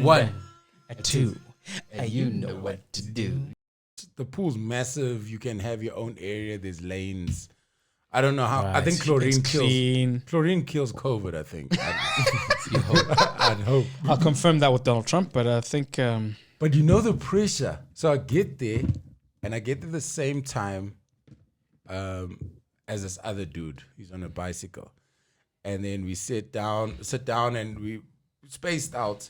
1, a 2, and you know what to do. The pool's massive. You can have your own area. There's lanes. I don't know how. Right. I think chlorine It's kills. clean. Chlorine kills COVID. I think. I'd hope. I'll confirm that with Donald Trump, but I think But you know the pressure. So I get there, and I get there the same time as this other dude. He's on a bicycle, and then we sit down, and we spaced out,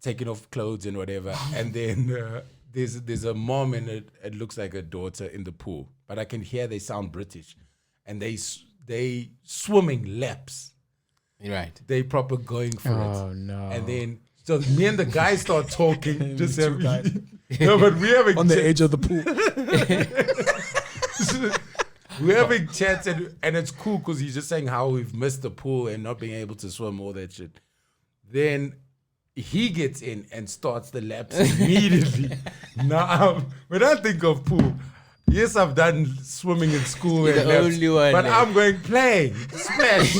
taking off clothes and whatever, and then. There's a mom and it looks like a daughter in the pool, but I can hear they sound British, and they swimming laps. Right. They proper going for it. oh no. And then so me and the guy start talking. Just having, no, but we having on the edge of the pool. we're having chats and it's cool because he's just saying how we've missed the pool and not being able to swim, all that shit. Then he gets in and starts the laps immediately. Now, when I think of pool, yes, I've done swimming in school and laps, only one, but yeah. I'm going playing, splash.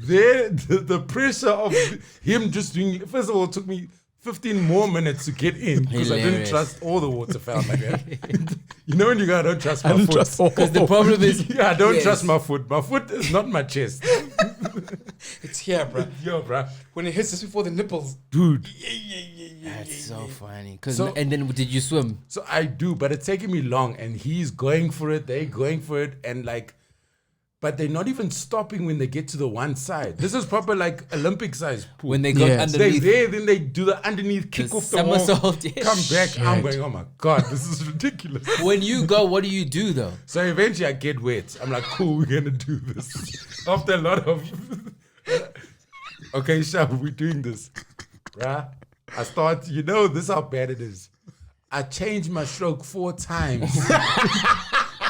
Then the pressure of him just doing. First of all, it took me 15 more minutes to get in because I didn't Hilarious. trust all the water found like that. You know when you go, I don't trust my foot. Because the problem is, Yeah, I don't Yes. trust my foot. My foot is not my chest. It's here, bro. Yo, bruh. When it hits just before the nipples. Dude. that's so funny. So- And then did you swim? So I do, but it's taking me long, and he's going for it. They're going for it, and like, but they're not even stopping when they get to the one side. This is proper like Olympic size pool. When they got Yes. They underneath there, then they do the underneath kick the off the wall, somersault. yes. come back. I'm Shit. going, oh my god, this is ridiculous. When you go, what do you do though? So eventually I get wet. I'm like, cool, we're gonna do this. After a lot of, okay, Shab, we're doing this, right? I start, you know, this is how bad it is. I changed my stroke 4 times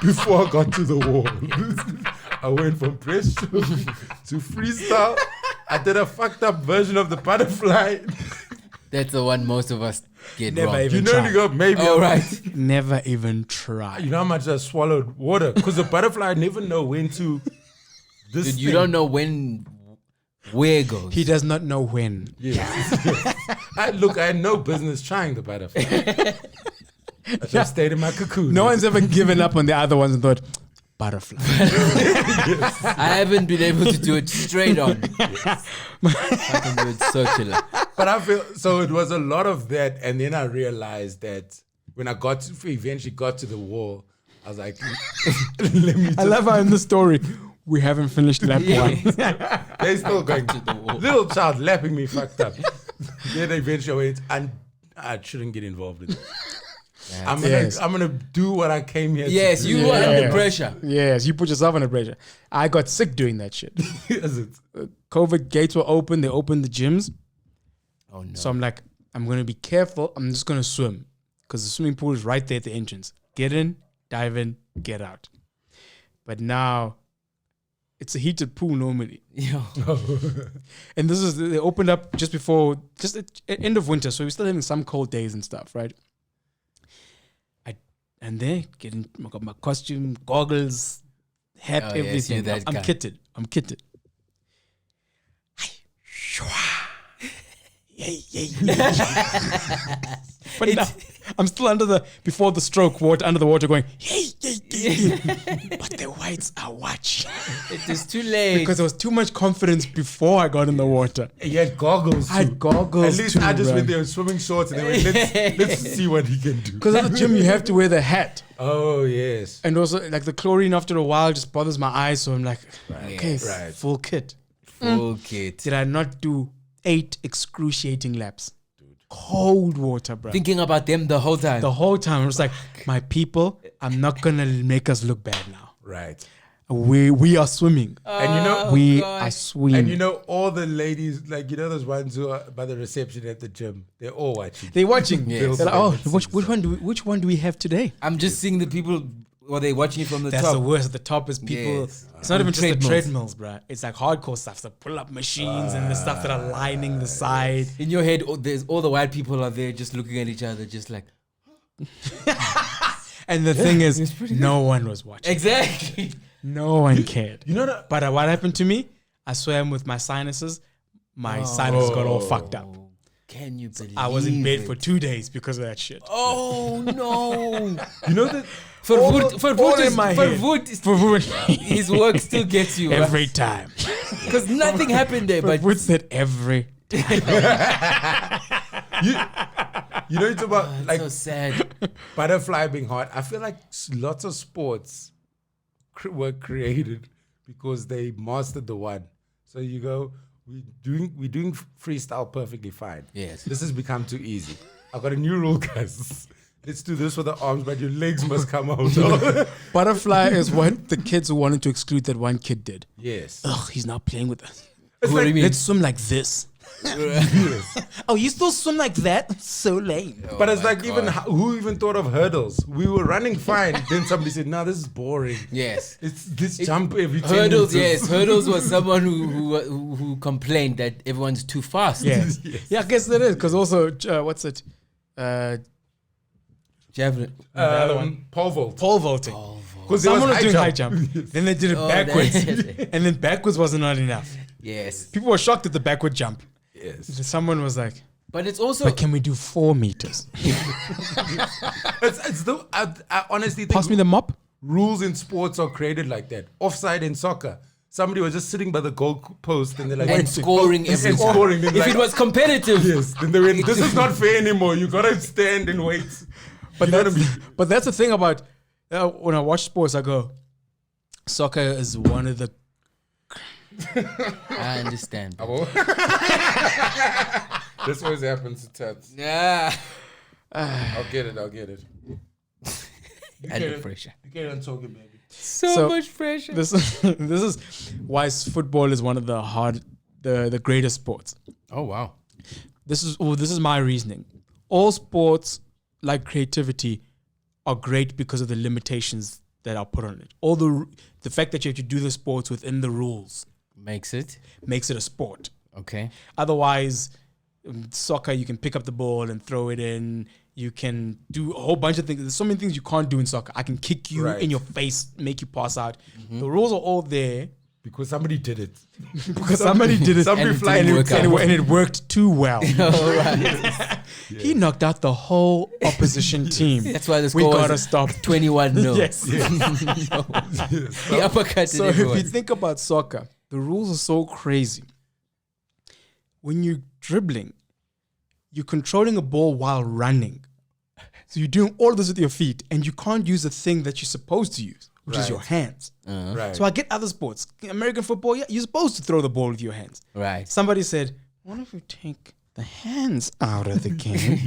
before I got to the wall. I went from breaststroke to freestyle. I did a fucked up version of the butterfly. That's the one most of us get Never wrong. even- You know, try. you go, maybe. Oh, I'm- right. Never even try. You know how much I swallowed water? Because the butterfly, I never know when to. This Dude, you thing. don't know where it goes. He does not know when. Yes. I had no business trying the butterfly. I just stayed in my cocoon. No one's ever given up on the other ones and thought, butterfly. I haven't been able to do it straight on. I can do it circular. But I feel so. It was a lot of that, and then I realized that when I eventually got to the wall, I was like, "Let me." I love how in the story, we haven't finished lap one. They still going to the wall. Little child lapping me fucked up. Then eventually I went, and I shouldn't get involved in it. I'm gonna do what I came here. Yes, to do. you were under Yes. pressure. Yes, you put yourself under pressure. I got sick doing that shit. Is it? COVID gates were open. They opened the gyms. Oh no. So I'm like, I'm going to be careful. I'm just going to swim because the swimming pool is right there at the entrance. Get in, dive in, get out. But now it's a heated pool normally. Yo. And they opened up just before, just at end of winter. So we're still having some cold days and stuff, right? And then I got my costume, goggles, hat, Oh, yes, everything. you're that I'm guy. kitted. But now, I'm still before the stroke, under the water going, but the whites are watching. It is too late. Because there was too much confidence before I got in the water. You had goggles. I had too. goggles At least too, I just bruh. went there with swimming shorts and they went, let's see what he can do. Because at the gym, you have to wear the hat. Oh yes. And also, like the chlorine after a while just bothers my eyes. So I'm like, okay, right. full kit. Full kit. Did I not do 8 excruciating laps? Cold water, bro. Thinking about them the whole time. The whole time I was like, my people, I'm not gonna make us look bad now. Right. We are swimming. And you know, We gosh. are swimming. and you know, all the ladies, like you know, those ones who are by the reception at the gym, they're all watching. They're watching. Yes. They're like, oh, Let's see which one do we have today? I'm just seeing the people, or they watching it from the That's top. the worst. At the top is people. Yes. It's not even just the Treadmills. treadmills, bruh. It's like hardcore stuff. So pull-up machines and the stuff that are lining the side. In your head, there's all the white people are there just looking at each other, just like, And the thing it's is, pretty no one was watching. exactly. No one cared. You know that? But what happened to me? I swam with my sinuses. My sinuses got all fucked up. Can you believe I was in bed it? for 2 days because of that shit. Oh no! You know that His work still gets you Every time. because nothing happened there. But Wood said every. you know it's about like so sad. butterfly being hard. I feel like lots of sports were created because they mastered the one. So you go, we're doing freestyle perfectly fine. Yes. This has become too easy. I've got a new rule, guys. Let's do this with the arms, but your legs must come out. Butterfly is what the kids who wanted to exclude that one kid did. Yes. Ugh, he's not playing with us. What do you mean? Let's swim like this. Oh, you still swim like that? So lame. But it's like who even thought of hurdles? We were running fine. Then somebody said, "No, this is boring." Yes. It's this jump every 10 Hurdles, meters. yes. Hurdles was someone who complained that everyone's too fast. Yes. Yeah, I guess that is because also what's it? Javelin. Pole vault. Pole vaulting. Because Someone was doing high jump. Then they did it Oh, backwards, that- and then backwards wasn't not enough. Yes. People were shocked at the backward jump. Yes. Someone was like, But it's also "But can we do 4 meters? It's the, I honestly think Pass me the mop." rules in sports are created like that. Offside in soccer. Somebody was just sitting by the goal post and they're like, and scoring every and time. scoring. Then If like, it was competitive, yes, then they went, this is not fair anymore. You gotta stand and wait. But You know what I mean? but that's the thing about when I watch sports, I go, soccer is one of the I understand. This always happens to Tats. Yeah. I'll get it. Under pressure. You get on talking, baby. So much pressure. this is why football is one of the greatest sports. Oh wow. This is my reasoning. All sports, like creativity, are great because of the limitations that are put on it. All the fact that you have to do the sports within the rules Makes it. makes it a sport. Okay. Otherwise, soccer, you can pick up the ball and throw it in. You can do a whole bunch of things. There's so many things you can't do in soccer. I can kick you Right. in your face, make you pass out. The rules are all there Because somebody did it. because somebody did it, Somebody And it flying didn't work out. and it worked too well. All right. He knocked out the whole opposition team. That's why the We score gotta was stop. 21-0. Yes. He uppercutted So if everyone. you think about soccer, the rules are so crazy. When you're dribbling, you're controlling a ball while running. So you're doing all this with your feet, and you can't use the thing that you're supposed to use, which is your Right. hands. Right. So I get other sports. American football, yeah, you're supposed to throw the ball with your hands. Right. Somebody said, what if you take the hands out of the game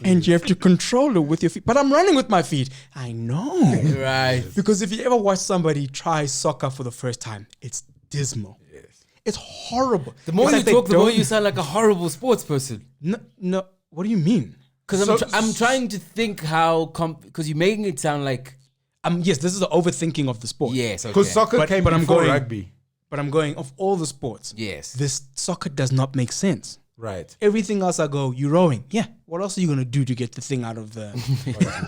and you have to control it with your feet? But I'm running with my feet. I know. Right. Because if you ever watch somebody try soccer for the first time, it's dismal. It's horrible. The more It's you like they talk, the more don't- you sound like a horrible sports person. No, what do you mean? Because So- I'm trying to think how because you're making it sound like Yes, this is the overthinking of the sport. yes. Because Okay. soccer But- came but I'm before going- rugby. But I'm going, of all the sports, Yes. this soccer does not make sense. Right. Everything else I go, you're rowing. Yeah. What else are you going to do to get the thing out of the,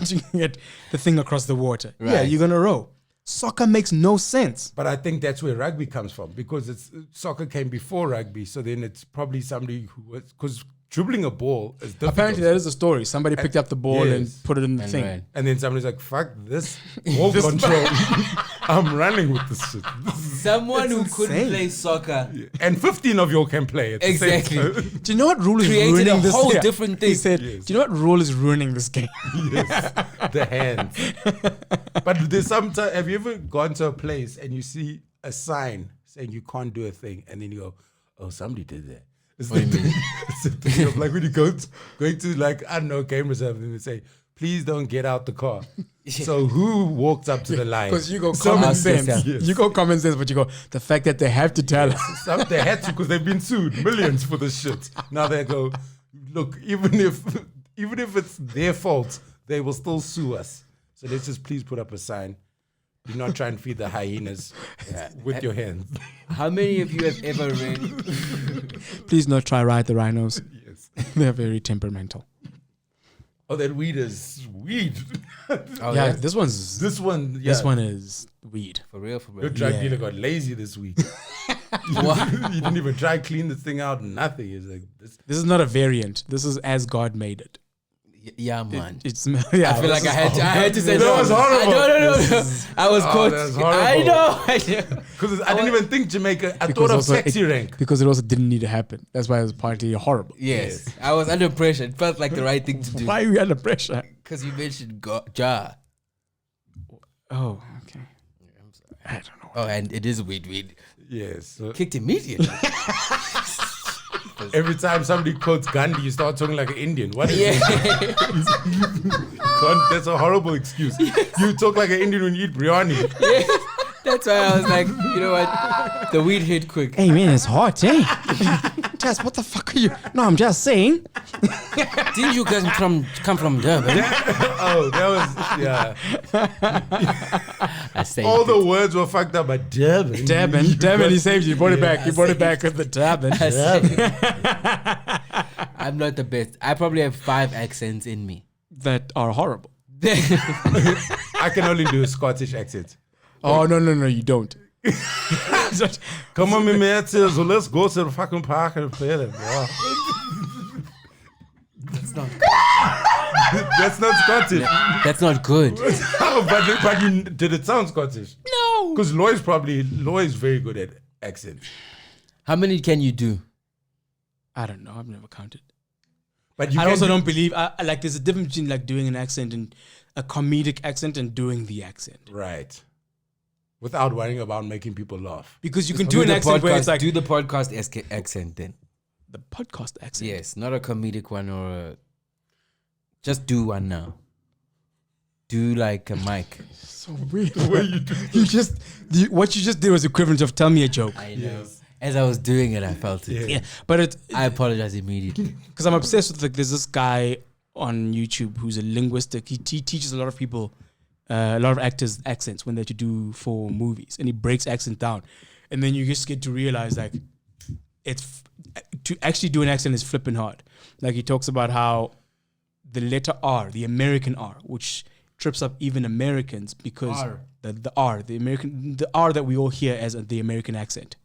to get the thing across the water? Yeah, Right. you're going to row. Soccer makes no sense. But I think that's where rugby comes from because soccer came before rugby. So then it's probably somebody who was, because dribbling a ball is difficult. Apparently, that is a story. Somebody picked up the ball and Yes. put it in the And thing. ran. And then somebody's like, fuck this ball control. I'm running with this shit. Someone who It's couldn't insane. play soccer And 15 of you can play it. exactly Do you know what rule is created ruining a this? whole Yeah. different He thing. said, Yes. do you know what rule is ruining this game? Yes, the hands. But there's sometimes, have you ever gone to a place and you see a sign saying you can't do a thing, and then you go, "Oh, somebody did that." It's What do you the mean? it's the thing of like when you going to like I don't know game reserve and they say, "Please don't get out the car." So who walks up to the line? Because you go Some- common ask sense. yourself. Yes. You go common sense, but you go, the fact that they have to tell us. Some they had to because they've been sued millions for this shit. Now they go, look, even if it's their fault, they will still sue us. So let's just please put up a sign. Do not try and feed the hyenas with your hands. How many of you have ever read? Please not try ride the rhinos. Yes. They're very temperamental. Oh, that weed is weed. Oh, yeah, this one's This one, yeah. this one is weed. for real. Your drug Yeah. dealer got lazy this week. You didn't even try clean the thing out. Nothing. It's like this. This is not a variant. This is as God made it. Yeah, man. It's yeah. I feel like I had to say That was horrible. No. I was caught. That's horrible. I know. Because I didn't even think Jamaica. I thought of also sexy rank. because it also didn't need to happen. That's why it was partly horrible. Yes. I was under pressure. It felt like the right thing to do. Why are you under pressure? Because you mentioned Ja. Oh, okay. I don't know. Oh, and it is weed. Yes. So Kicked immediately. every time somebody quotes Gandhi, you start talking like an Indian. What is Yeah. That's a horrible excuse. You talk like an Indian when you eat biryani. That's why I was like, you know what? The weed hit quick. Hey man, it's hot, eh? Tess, what the fuck are you? No, I'm just saying. Didn't you guys come from Durban? Oh, that was I say all the words were fucked up, but Durban. Durban, he saved you. He brought it back. He brought it back with the Durban. I'm not the best. I probably have 5 accents in me. That are horrible. I can only do a Scottish accent. Oh no, you don't. Come on, me mate, so let's go to the fucking park and play them. Wow. That's not Scottish. That's not good. but you, did it sound Scottish? No. Because Loy's very good at accents. How many can you do? I don't know. I've never counted. But you I can also do- don't believe. Like, there's a difference between like doing an accent and a comedic accent and doing the accent. Right. Without worrying about making people laugh. Because you can do an accent where it's like do the podcast accent then. the podcast accent. Yes, not a comedic one or a. Just do one now. Do like a mic. So weird. What you what you just did was equivalent of tell me a joke. I know. As I was doing it, I felt it. Yeah, but I apologize immediately. because I'm obsessed with like there's this guy on YouTube who's a linguistic. He teaches a lot of people, a lot of actors accents when they're to do for movies, and he breaks accent down, and then you just get to realize like it's to actually do an accent is flipping hard. Like he talks about how the letter R, the American R, which trips up even Americans because R. the R, the R that we all hear as the American accent.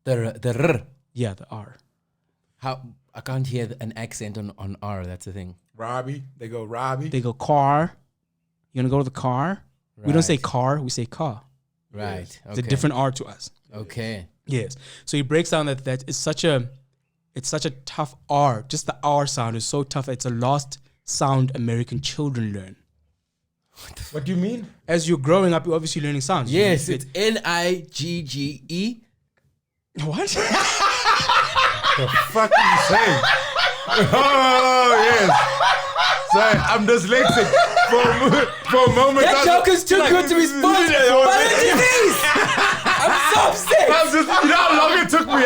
The R. Yeah, the R. How I can't hear an accent on R. That's the thing. Robbie. They go Robbie. They go car. You gonna go to the car? We don't say Right. car, we say car. Right. It's Okay. a different R to us. Okay. Yes. So he breaks down that it's such a tough R. Just the R sound is so tough. It's a lost sound American children learn. What do you mean? As you're growing up, you're obviously learning sounds. Yes, it's Nigge. What? The fuck are you saying? Oh, yes. Sorry, I'm dyslexic. For a moment. That joke is too good to be spoiled. But it is. I'm so upset. You know how long it took me?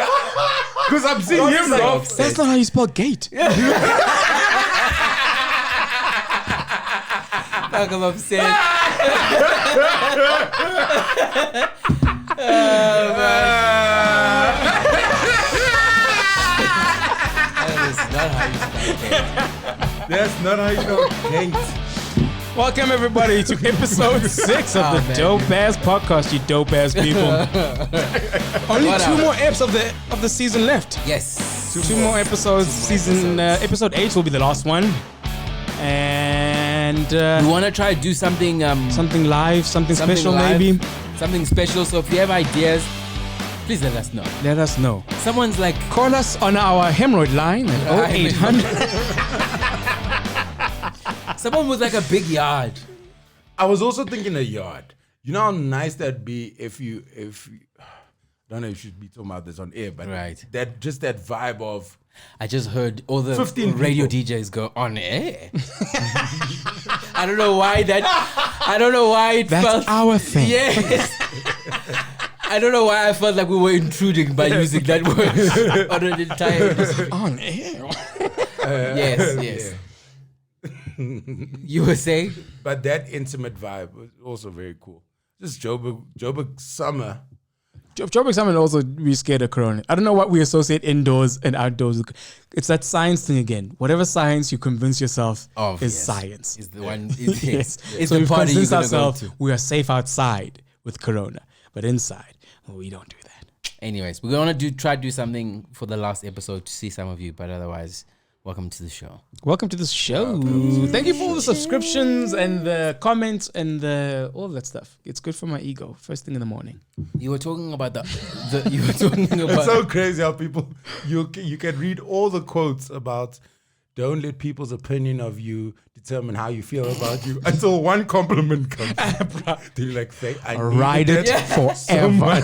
Because I'm seeing him laugh. That's not how you spell gate. Fuck, I'm upset. That is not how you spell it. That's not how you know gate. Welcome everybody to episode 6 of the man. Dope Ass Podcast, you dope ass people. Only What 2 up? more eps of the season left. Yes. 2 more episodes. Episode 8 will be the last one. And You want to try to do something something live, something special live, maybe. Something special. So if you have ideas, please let us know. Let us know. Someone's like, Call us on our hemorrhoid line at 0800. someone with like a big yard. I was also thinking a yard. You know how nice that'd be if you I don't know if you should be talking about this on air, but Right. that vibe of I just heard all the 15 radio people. DJs go on air. I don't know why it That's felt. our thing. Yes. I don't know why I felt like we were intruding by using that word on an entire episode. On air. Yes. You were saying? but that intimate vibe was also very cool. Just Joburg summer. Joburg Summit also be scared of Corona. I don't know what we associate indoors and outdoors. It's that science thing again. Whatever science you convince yourself is science. Is the one. Yes. It's So the we've party you're convinced gonna go ourselves to. we are safe outside with Corona, but inside we don't do that. Anyways, we're gonna try to do something for the last episode to see some of you, but otherwise, welcome to the show. Welcome to the show. Thank you for all the subscriptions and the comments and all that stuff. It's good for my ego. First thing in the morning. You were talking about you were talking about. It's so crazy how people you can read all the quotes about don't let people's opinion of you determine how you feel about you until one compliment comes. They're like, I ride needed it forever. so much.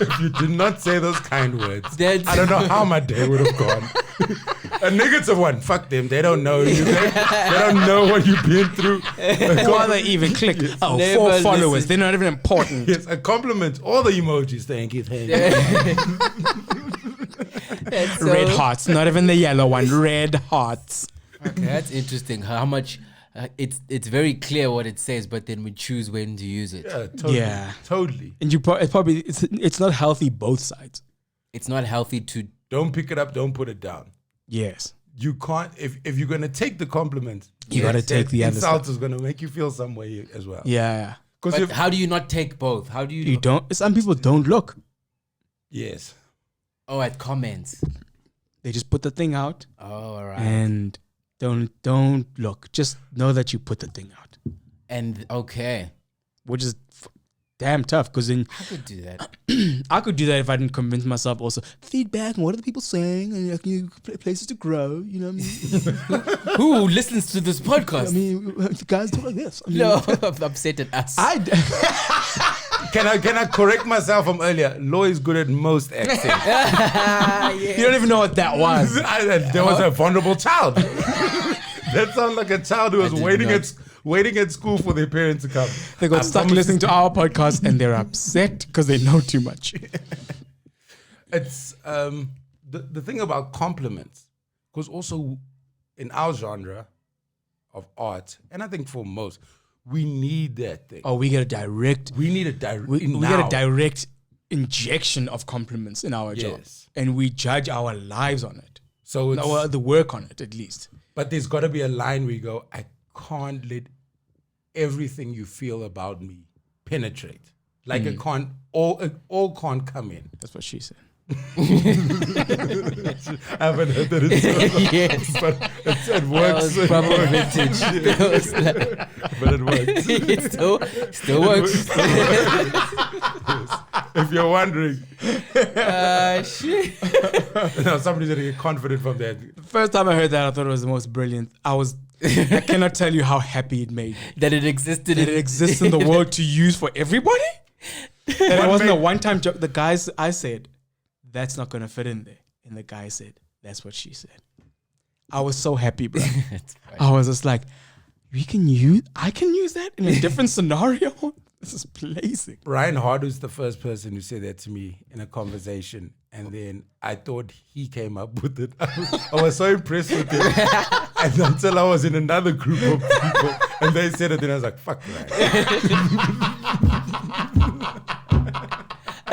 If you did not say those kind words, I don't know how my day would have gone. A negative one, fuck them. They don't know you. They don't know what you've been through. Why they even click? Oh, Never 4 followers. listen. They're not even important. Yes, a compliment. All the emojis. Thank you. Red hearts, not even the yellow one. Red hearts. Okay, that's interesting. How much? It's very clear what it says, but then we choose when to use it. Yeah, totally. Yeah. Totally. And it's not healthy both sides. It's not healthy to. Don't pick it up. Don't put it down. Yes. You can't. If you're gonna take the compliment, You gotta take the other insult side. is gonna make you feel some way as well. Yeah. Because But how do you not take both? How do you? You don't. Some people don't look. yes, Oh, at comments. They just put the thing out Oh, all right. and don't look. Just know that you put the thing out, And okay, which is damn tough. Because then I could do that. I could do that if I didn't convince myself. Also, feedback and what are the people saying, and places to grow. You know what I mean? Who listens to this podcast? I mean, guys do like this. I mean, No, I'm upset at us. can I correct myself from earlier? Law is good at most accents. You don't even know what that was. There was a vulnerable child. That sounds like a child who was did waiting at school for their parents to come. They got stuck listening to our podcast and they're upset because they know too much. It's the thing about compliments, because also in our genre of art, and I think for most, we need that thing. Oh, we get a direct. We need a direct. We get a direct injection of compliments in our job, Yes. and we judge our lives on it. So it's, The work on it, at least. but there's got to be a line where you go, I can't let everything you feel about me penetrate. Like it can't all can't come in. That's what she said. I haven't heard that it's Yes. but it That works. was proper vintage. That was But it works. it still works. If you're wondering, Shit. no, somebody's gonna get confident from that. The first time I heard that, I thought it was the most brilliant. I cannot tell you how happy it made me. That it existed. That it exists in the world to use for everybody. That it wasn't a one-time joke. The guys, I said, that's not gonna fit in there, and the guy said, that's what she said. I was so happy, bro. That's fine. I was just like, I can use that in a different scenario. This is blazing. Ryan Hard was the first person who said that to me in a conversation, and then I thought he came up with it. I was so impressed with it, and until I was in another group of people, and they said it, then I was like, "Fuck Ryan."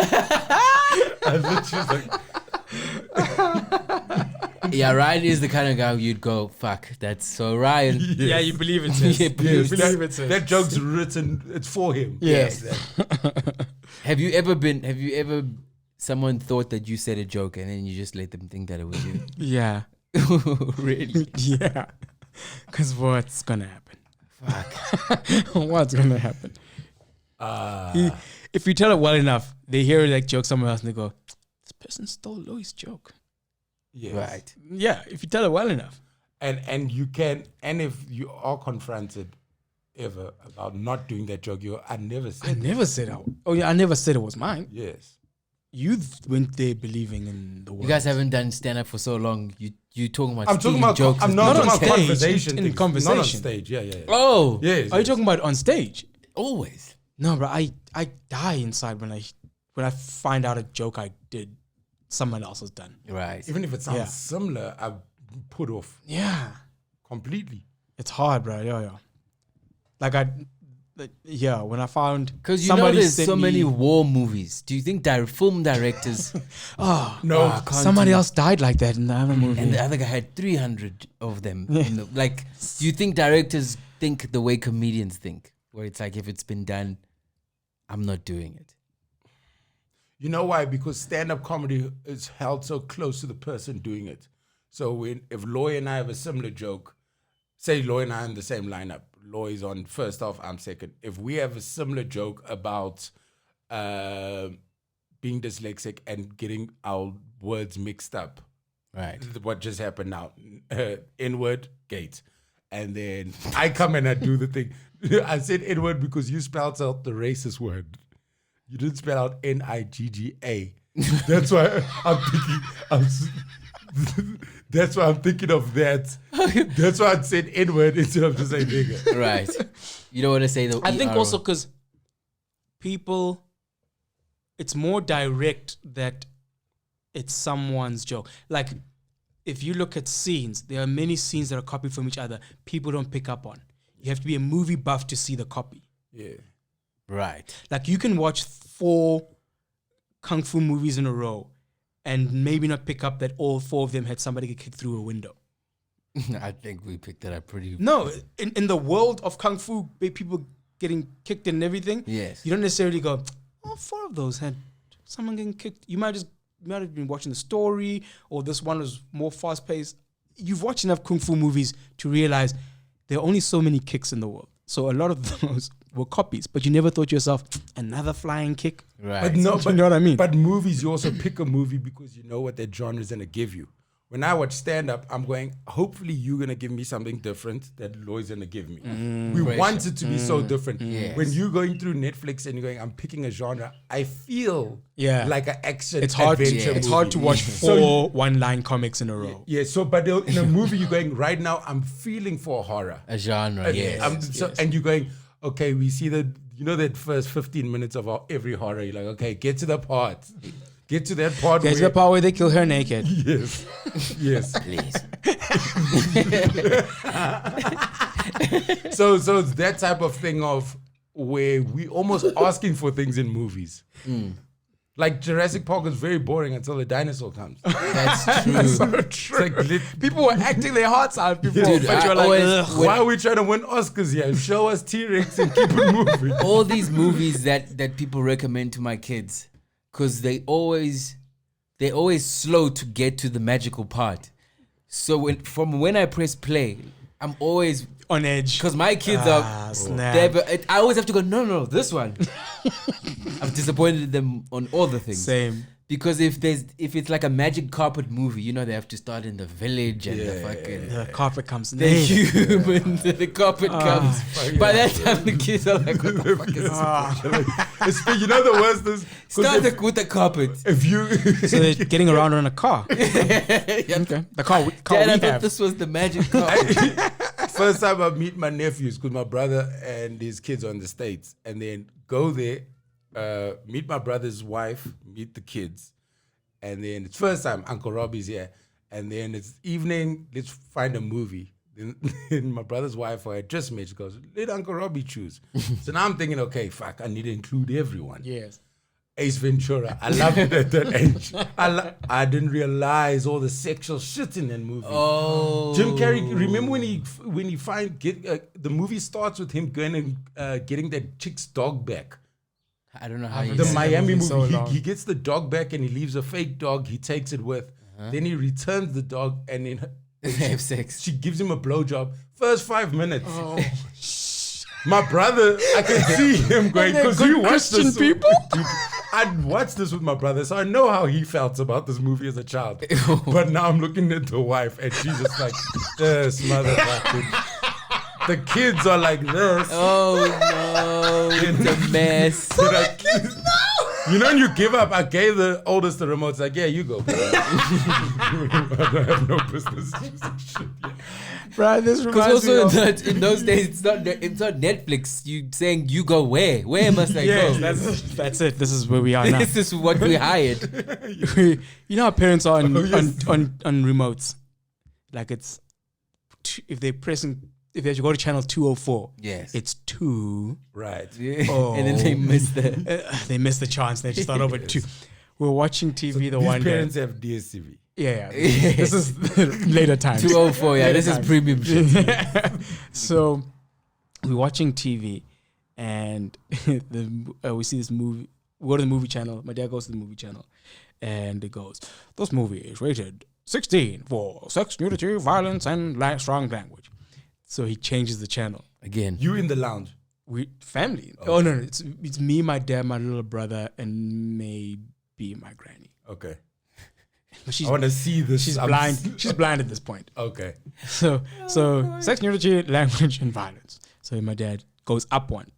I was literally like, Yeah, Ryan is the kind of guy you'd go, fuck, that's so Ryan. Yeah, you believe it, sis. Yeah, You please. believe it, sis. that joke's written. It's for him. Yes. Have you ever someone thought that you said a joke and then you just let them think that it was you? Yeah. Really? Yeah. Because what's going to happen? Fuck. What's going to happen? If you tell it well enough, they hear that joke somewhere else and they go, this person stole Louis' joke. Yes. Right. Yeah, if you tell it well enough. And you can, and if you are confronted ever about not doing that joke, I never said. I never said I never said it was mine. Yes. You went there believing in the world. You guys haven't done stand up for so long. You talking about I'm talking stealing about. jokes. I'm and not Not talking on about stage, conversation. in things. conversation. Not on stage. Yeah. Oh. Yes. Are you talking about on stage? Always. No, bro. I die inside when I find out a joke I did someone else has done. Right. Even if it sounds Yeah. similar, I put off Yeah. completely. It's hard, bro. Yeah. Like when I found Because you somebody know there's sent so me- many war movies. Do you think film directors No. I can't somebody do- else died like that in the other movie. and the other guy had 300 of them? Like, do you think directors think the way comedians think? Where it's like, if it's been done, I'm not doing it. You know why? Because stand-up comedy is held so close to the person doing it. So if Loy and I have a similar joke, say Loy and I are in the same lineup. Loy's on first half, I'm second. If we have a similar joke about being dyslexic and getting our words mixed up, Right. what just happened now, N-word, gate. And then I come and I do the thing. I said N-word because you spelled out the racist word. You didn't spell out N-I-G-G-A. That's why that's why I'm thinking of that. That's why I said N-word instead of just saying nigga. Right. You don't want to say the I think ER. also because people, it's more direct that it's someone's joke. Like, if you look at scenes, there are many scenes that are copied from each other. People don't pick up on. You have to be a movie buff to see the copy. Yeah. Right. Like, you can watch 4 kung fu movies in a row and maybe not pick up that all 4 of them had somebody get kicked through a window. I think we picked that up pretty. No, in the world of kung fu, people getting kicked and everything, Yes. you don't necessarily go, oh, 4 of those had someone getting kicked. You might have been watching the story, or this one was more fast paced. You've watched enough kung fu movies to realize there are only so many kicks in the world. So a lot of those were copies, but you never thought to yourself, another flying kick? Right. But no, You know what I mean? But movies, you also pick a movie because you know what that genre is going to give you. When I watch stand-up, I'm going, hopefully you're going to give me something different that Lloyd's going to give me. We Pressure. want it to be so different. Yes. When you're going through Netflix and you're going, I'm picking a genre, I feel like an action it's hard adventure it's movie. hard to watch 4 So one-line comics in a row. Yeah, so but in a movie you're going, right now I'm feeling for horror. A genre, yes. And you're going, okay, we see that first 15 minutes of every horror. You're like, okay, get to the part. Get to that part. There's the part where they kill her naked. Yes. Yes. Please. So it's that type of thing of where we almost asking for things in movies. Like Jurassic Park is very boring until the dinosaur comes. That's true. So true. It's like People were acting their hearts out before. Dude, but I you're like, always- ugh. why are we trying to win Oscars here? Show us T-Rex and keep it moving. All these movies that people recommend to my kids, because they always slow to get to the magical part. So when I press play, I'm always on edge. because my kids snap. I always have to go no this one. I've disappointed them on all the things. Same. Because if it's like a magic carpet movie, you know they have to start in the village and the fucking The carpet comes the later. humans, the carpet comes. By that time the kids are like, what the fuck is this? You know the worst is Start with the carpet. if you So they're getting around on a car. Yeah. Okay. The car we Dad, I thought have. this was the magic carpet. first time I meet my nephews because my brother and his kids are in the States, and then go there, meet my brother's wife, meet the kids, and then it's first time Uncle Robbie's here, and then it's evening, let's find a movie. Then my brother's wife who I just met, she goes, let Uncle Robbie choose. So now I'm thinking, okay, fuck, I need to include everyone. Yes. Ace Ventura. I loved it at that age. I didn't realize all the sexual shit in that movie. Oh, Jim Carrey. Remember when the movie starts with him going and getting that chick's dog back. I don't know how you The seen that Miami movie movie. so long. He gets the dog back and he leaves a fake dog. He takes it with. Then he returns the dog and then have sex. she gives him a blowjob. First 5 minutes. My brother, I can see him going because you watched Christian this. people? Dude, I'd watched this with my brother, so I know how he felt about this movie as a child. But now I'm looking at the wife, and she's just like, this motherfucker. The kids are like this. Oh no, it's a mess. You know when you give up, I gave the oldest the remote. It's like, yeah, you go. Bro. I have no business using shit yet. Bro, this Because reminds me also of... in those days, it's not Netflix. You saying you go where? Where must I Yes, go? that's it. This is where we are now. This is what we hired. You know how parents are on, yes. on remotes? Like it's... If they should go to channel 204, Yes. it's 2... Right. Oh. And then they missed the. They missed the chance. They just start over 2. We're watching TV the one These day. parents have DSTV. Yeah. This is later times. 204. Yeah, this is Later premium shit. So we're watching TV, and we see this movie. we go to the movie channel. My dad goes to the movie channel, and it goes, "This movie is rated 16 for sex, nudity, violence, and strong language." So he changes the channel. Again. You in the lounge. We family. Oh no, it's me, my dad, my little brother, and maybe my granny. Okay. But she's I want to see this. she's blind. She's blind at this point. Okay. So sex, nudity, language, and violence. So my dad goes up one.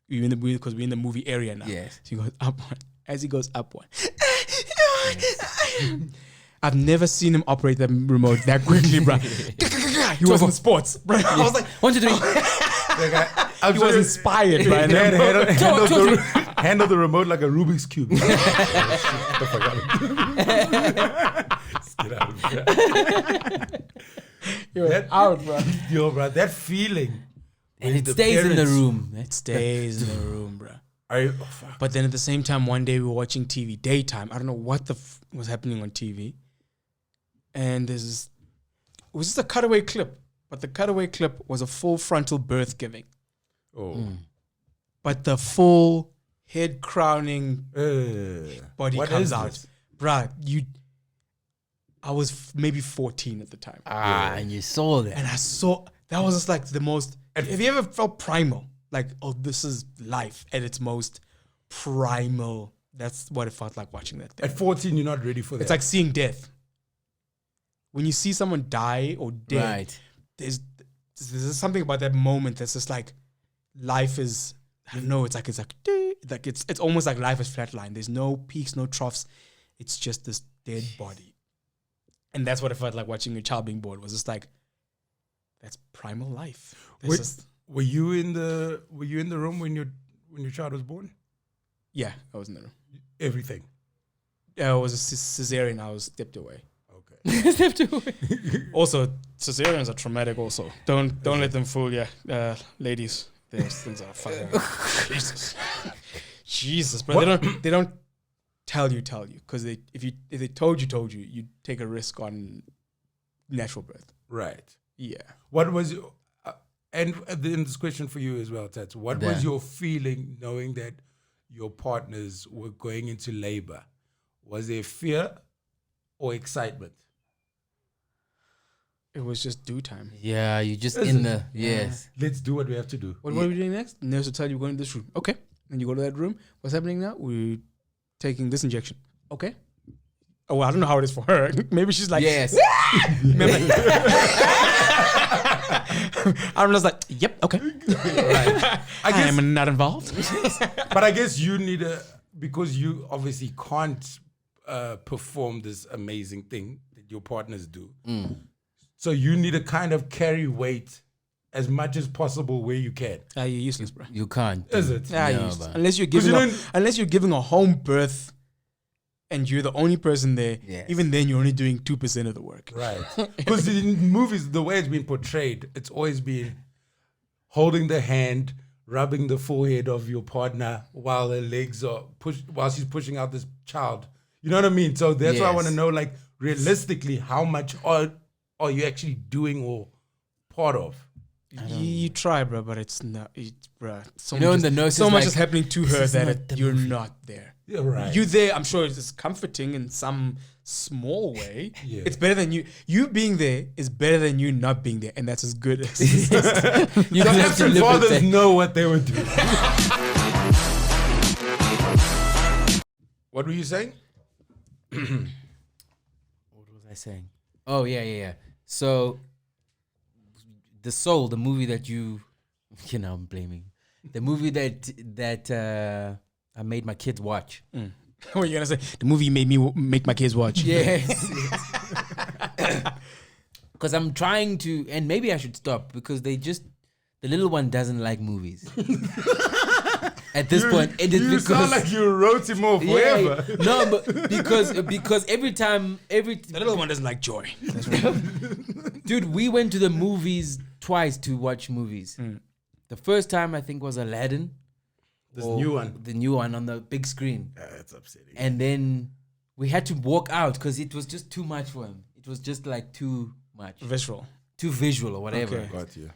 Because we're in the movie area now. Yes. So he goes up one. As he goes up one. I've never seen him operate the remote that quickly, bro. He was in sports, bro. I was like, 1, 2, 3. he was inspired, bro. And then, Handle the remote like a Rubik's Cube. Get out of here. that out, bro. Yo, bro, that feeling. And it stays in the room. It stays in the room, bro. Fuck. But then at the same time, one day we were watching TV, daytime. I don't know what was happening on TV. And it was just a cutaway clip. But the cutaway clip was a full frontal birth giving. Oh. But the full head crowning body what comes is out. this? Bruh, I was maybe 14 at the time. And you saw that. And I saw, that was just like the most, have you ever felt primal? Like, oh, this is life at its most primal. That's what it felt like watching that thing. At 14, you're not ready for that. It's like seeing death. When you see someone die or dead, Right. there's something about that moment that's just like, life is, I don't know, it's almost like life is flatline. There's no peaks, no troughs. It's just this dead body. And that's what it felt like watching a child being born. Was just like, that's primal life. Were you in the room when your child was born? Yeah, I was in the room. Everything. Yeah, it was a cesarean. I was stepped away. Okay. Stepped away. Also, cesareans are traumatic. Also, don't let them fool you, ladies. Those things are fucking Jesus, bro. They don't tell you because if they told you, you'd take a risk on natural birth. Right. Yeah. What was your, and then this question for you as well, Tats. What was your feeling knowing that your partners were going into labor? Was there fear or excitement? It was just due time. Yeah, you just Is in it? the yes. Let's do what we have to do. What are we doing next? Nurse will tell you we're going to this room. Okay. And you go to that room. What's happening now? We're taking this injection. Okay. Oh, well, I don't know how it is for her. Maybe she's like, Yes. I'm just like, yep, okay. Right. I am not involved. But I guess you need because you obviously can't perform this amazing thing that your partners do. So you need to kind of carry weight as much as possible where you can. You're useless, bro. You can't. Is it? Yeah, No, you're useless. man. Unless you're giving a home birth and you're the only person there, Yes. even then you're only doing 2% of the work. Right. Because in movies, the way it's been portrayed, it's always been holding the hand, rubbing the forehead of your partner while her legs are while she's pushing out this child. You know what I mean? So that's why I want to Yes. know, like, realistically, how much are you actually doing or part of? You try, bro, but it's not, bro. So You know, much and the nurse so is much like, is happening to "This her is that not the you're movie." not there. Yeah, right. You there, I'm sure it's comforting in some small way. Yeah. It's better than you being there is better than you not being there, and that's as good as You The have to absent live with fathers that. know what they were doing. What were you saying? What was I saying? Oh yeah. So, The Soul, the movie that I'm blaming, the movie that I made my kids watch. what are you gonna say? The movie made me make my kids watch. Yes. Because I'm trying to, and maybe I should stop because the little one doesn't like movies. At this point, it is You because sound like you wrote him off yeah, forever. no, but because every time The little one doesn't like joy. That's right. dude, we went to the movies twice to watch movies. The first time I think was Aladdin. This new one. The new one on the big screen. That's upsetting. And then we had to walk out because it was just too much for him. It was just like too much. Visceral. Too visual or whatever. Okay. Got you.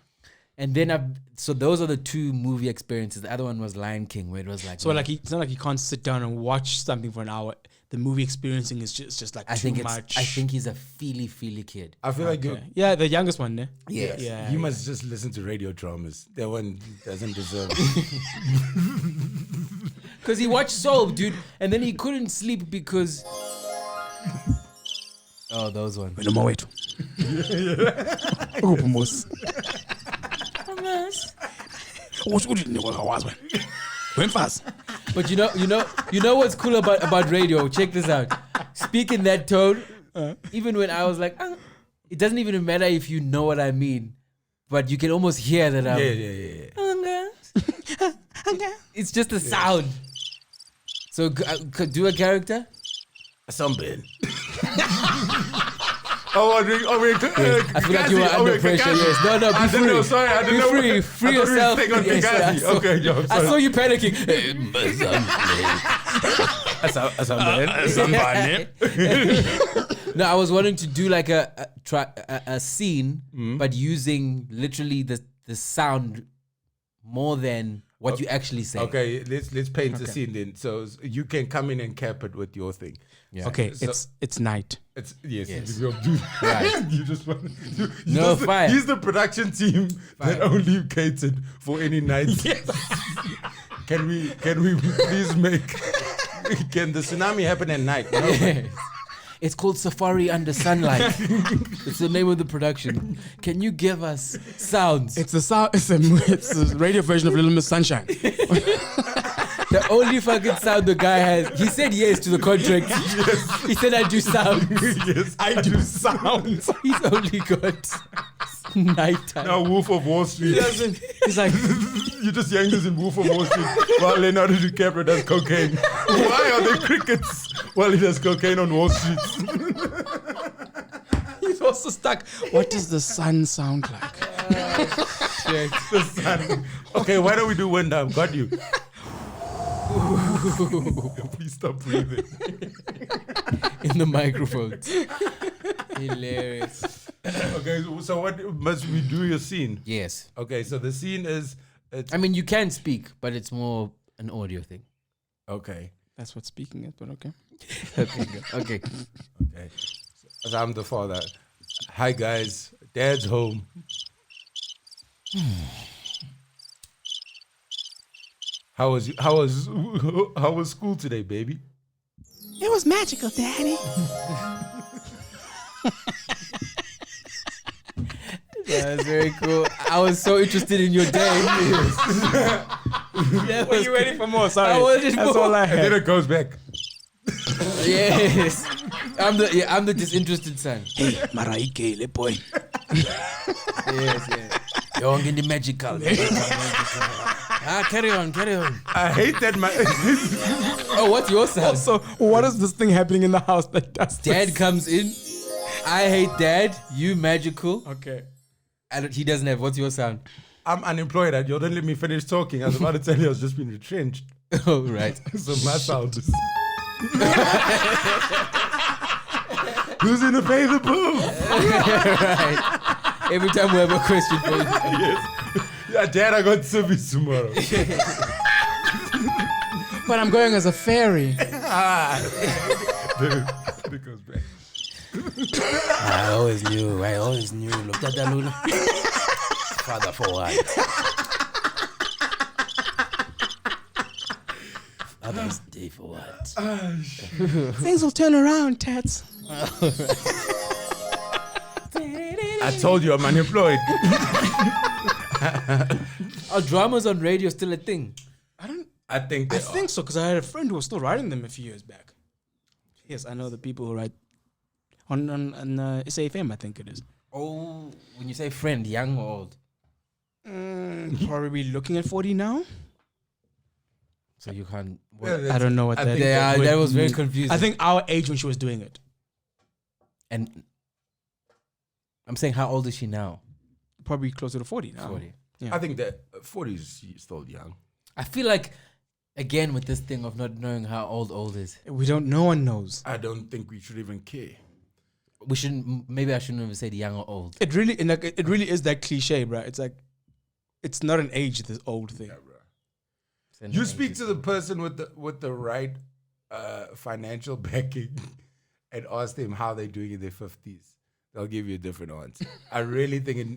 And then so those are the two movie experiences. The other one was Lion King, where it was like, So like it's not like you can't sit down and watch something for an hour. The movie experiencing is just like I too think much. I think he's a feely kid. I feel like Okay. Yeah, the youngest one, ne? Yes. Yeah. you must just listen to radio dramas. That one doesn't deserve. Because he watched Soul, dude, and then he couldn't sleep because. Oh, those ones. No more wait. Upumos. But you know what's cool about radio? Check this out. Speak in that tone. Even when I was like, it doesn't even matter if you know what I mean, but you can almost hear that I'm. Yeah. It's just a sound. So do a character. Something. I feel like you were under pressure. Yes. No. Be free. Know, sorry, I didn't be know. Free yourself. Yes, okay, yo, I saw you panicking. No, I was wanting to do like a scene, but using literally the sound more than what you actually say. Okay, let's paint the scene then. So you can come in and cap it with your thing. Yeah. Okay, So- it's night. It's yes. Yes. Right. You just want. Fire. He's the production team that only catered for any nights. Can we please make? Can the tsunami happen at night? No. It's called Safari Under Sunlight. It's the name of the production. Can you give us sounds? It's a sound. It's a radio version of Little Miss Sunshine. The only fucking sound the guy has. He said yes to the contract. Yes. He said I do sounds. Yes, I do sounds. He's only got nighttime. now Wolf of Wall Street. He's like, You just youngsters in Wolf of Wall Street while Leonardo DiCaprio does cocaine. Why are there crickets while he does cocaine on Wall Street? he's also stuck. What does the sun sound like? Shit. The sun. Okay, why don't we do wind down? Got you. Please stop breathing. In the microphones. Hilarious. Okay, so what must we do your scene? Yes. Okay, so the scene is I mean, you can speak, but it's more an audio thing. okay. That's what speaking is, but okay. Okay. Good. Okay. Okay. So I'm the father. Hi guys, Dad's home. How was school today, baby? It was magical, Daddy. That's very cool. I was so interested in your day. Were you ready for more? Sorry. I wanted That's more. all I And then had. it goes back. Yes. I'm the disinterested son. Hey, Maraike, le boy. Yes. Young in the magical. Carry on. I hate that my Oh, what's your sound? So, what is this thing happening in the house that does Dad this? comes in. I hate Dad. You magical. Okay. He doesn't have. What's your sound? I'm unemployed. You don't let me finish talking. I was about to tell you I was just being retrenched. Oh, right. So my sound is who's gonna pay the bill? Right. Every time we have a question for you. Yes. Yeah, Dad, I got service tomorrow. But I'm going as a fairy. Then it goes back. I always knew. Look at that Luna. Father for what? Father's Day for what? Things will turn around, Tats. I told you I'm unemployed. Are dramas on radio still a thing? I think I they are. think so, because I had a friend who was still writing them a few years back. Yes, I know the people who write on SAFM, I think it is. Oh, when you say friend, young or old? Probably looking at 40 now. So you can't. Yeah, I don't know what I that think is. Yeah, would that was very be- confusing. I think our age when she was doing it. And I'm saying, how old is she now? Probably closer to 40 now. 40. Yeah. I think that 40 is still young. I feel like, again, with this thing of not knowing how old is, We don't, no one knows. I don't think we should even care. we shouldn't. Maybe I shouldn't have said young or old. It really is that cliche, bro. It's like, it's not an age, this old thing. You speak to the person with the right financial backing and ask them how they're doing in their 50s. They'll give you a different answer. I really think it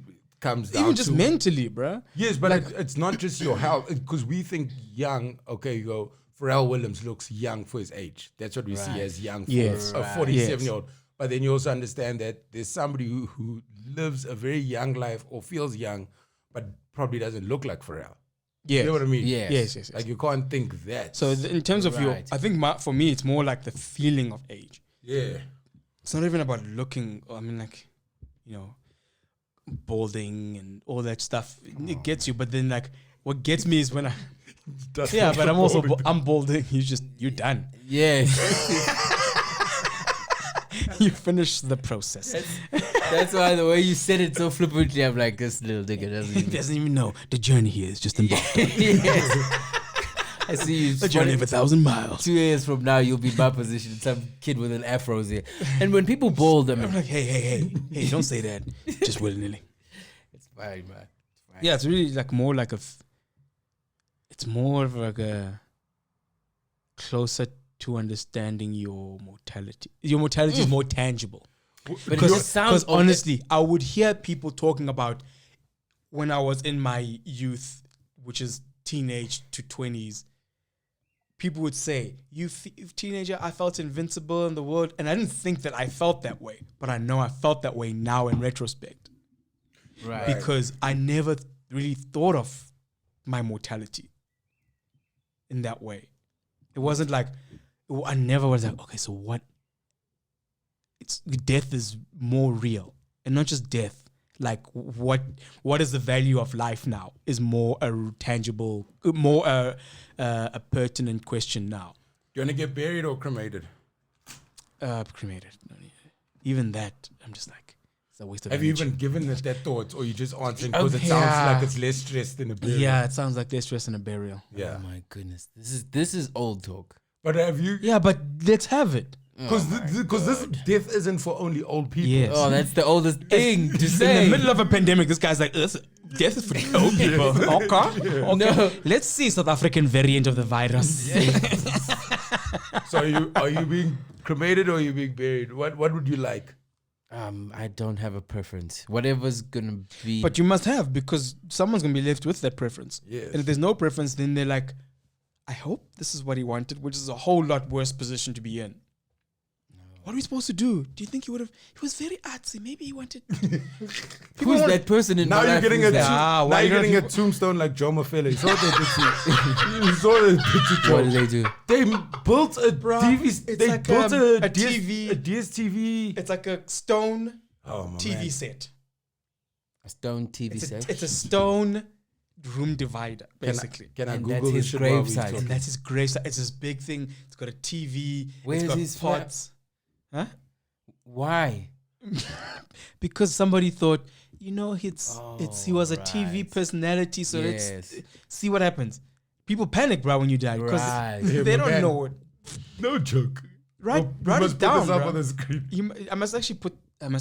comes down Even just to mentally, bruh. yes, but it's not just your health, because we think young. Okay, you go. Pharrell Williams looks young for his age. That's what we see as young for Yes. a 47-year-old. But then you also understand that there's somebody who lives a very young life or feels young, but probably doesn't look like Pharrell. Yes. You know what I mean? Yes. Like you can't think that. So in terms of your, I think for me, it's more like the feeling of age. yeah. It's not even about looking. I mean, like, you know, balding and all that stuff. It gets you, but then like, what gets me is when I. Yeah, but I'm balding. You're done. Yeah. You finish the process. That's why the way you said it so flippantly, I'm like, this little nigga He doesn't even know the journey here is just embarked. Yes. I see you. The journey of 1,000 miles. 2 years from now, you'll be in my position, some kid with an afro here. And when people bald, I I'm mean, like, hey, don't say that. Just willy-nilly. it's fine, man. It's fine. Yeah, it's really like more like it's more of like a closer to understanding your mortality. Your mortality is more tangible. But it just sounds Because honestly, I would hear people talking about when I was in my youth, which is teenage to 20s. People would say, "You teenager, I felt invincible in the world," and I didn't think that I felt that way, but I know I felt that way now in retrospect, right. because I never really thought of my mortality in that way. It wasn't like I never was like, okay, so what? It's death is more real, and not just death. Like what is the value of life now is more a tangible, more a pertinent question now. You want to get buried or cremated? Cremated. Even that, I'm just like, it's a waste of Have energy. you even given it that thought, or you just answering because it sounds like it's less stress than a burial? Yeah, it sounds like less stress than a burial. Yeah. Oh my goodness, this is old talk. But have you? Yeah, but let's have it. Because this death isn't for only old people. Yes. Oh, that's the oldest thing to In say. the middle of a pandemic, this guy's like, death is for the old people. Okay. No. Let's see South African variant of the virus. So are you being cremated or are you being buried? What would you like? I don't have a preference. Whatever's gonna be. But you must have, because someone's going to be left with that preference. Yes. And if there's no preference, then they're like, I hope this is what he wanted, which is a whole lot worse position to be in. What are we supposed to do? Do you think he would have? He was very artsy. Maybe he wanted. who's that person in Now my you're life? getting Who's a that? now you're getting a tombstone like Joe Mafele. You saw the you saw the What did they do? They built a TV. They like built a a TV. a DSTV. It's like a stone Oh my TV man. set. A stone TV set. It's a stone room divider, basically. Can I And Google that's this his shit while we gravesite. talk? And that's his gravesite. It's this big thing. It's got a TV. Where's it's got his pots. Huh? Why? Because somebody thought, he was a TV right. personality, so Yes. let's see what happens. People panic, bro, when you die, because Right. Yeah, they but don't man, know it. No joke. Write You must it down, put this up bro. on the screen. I must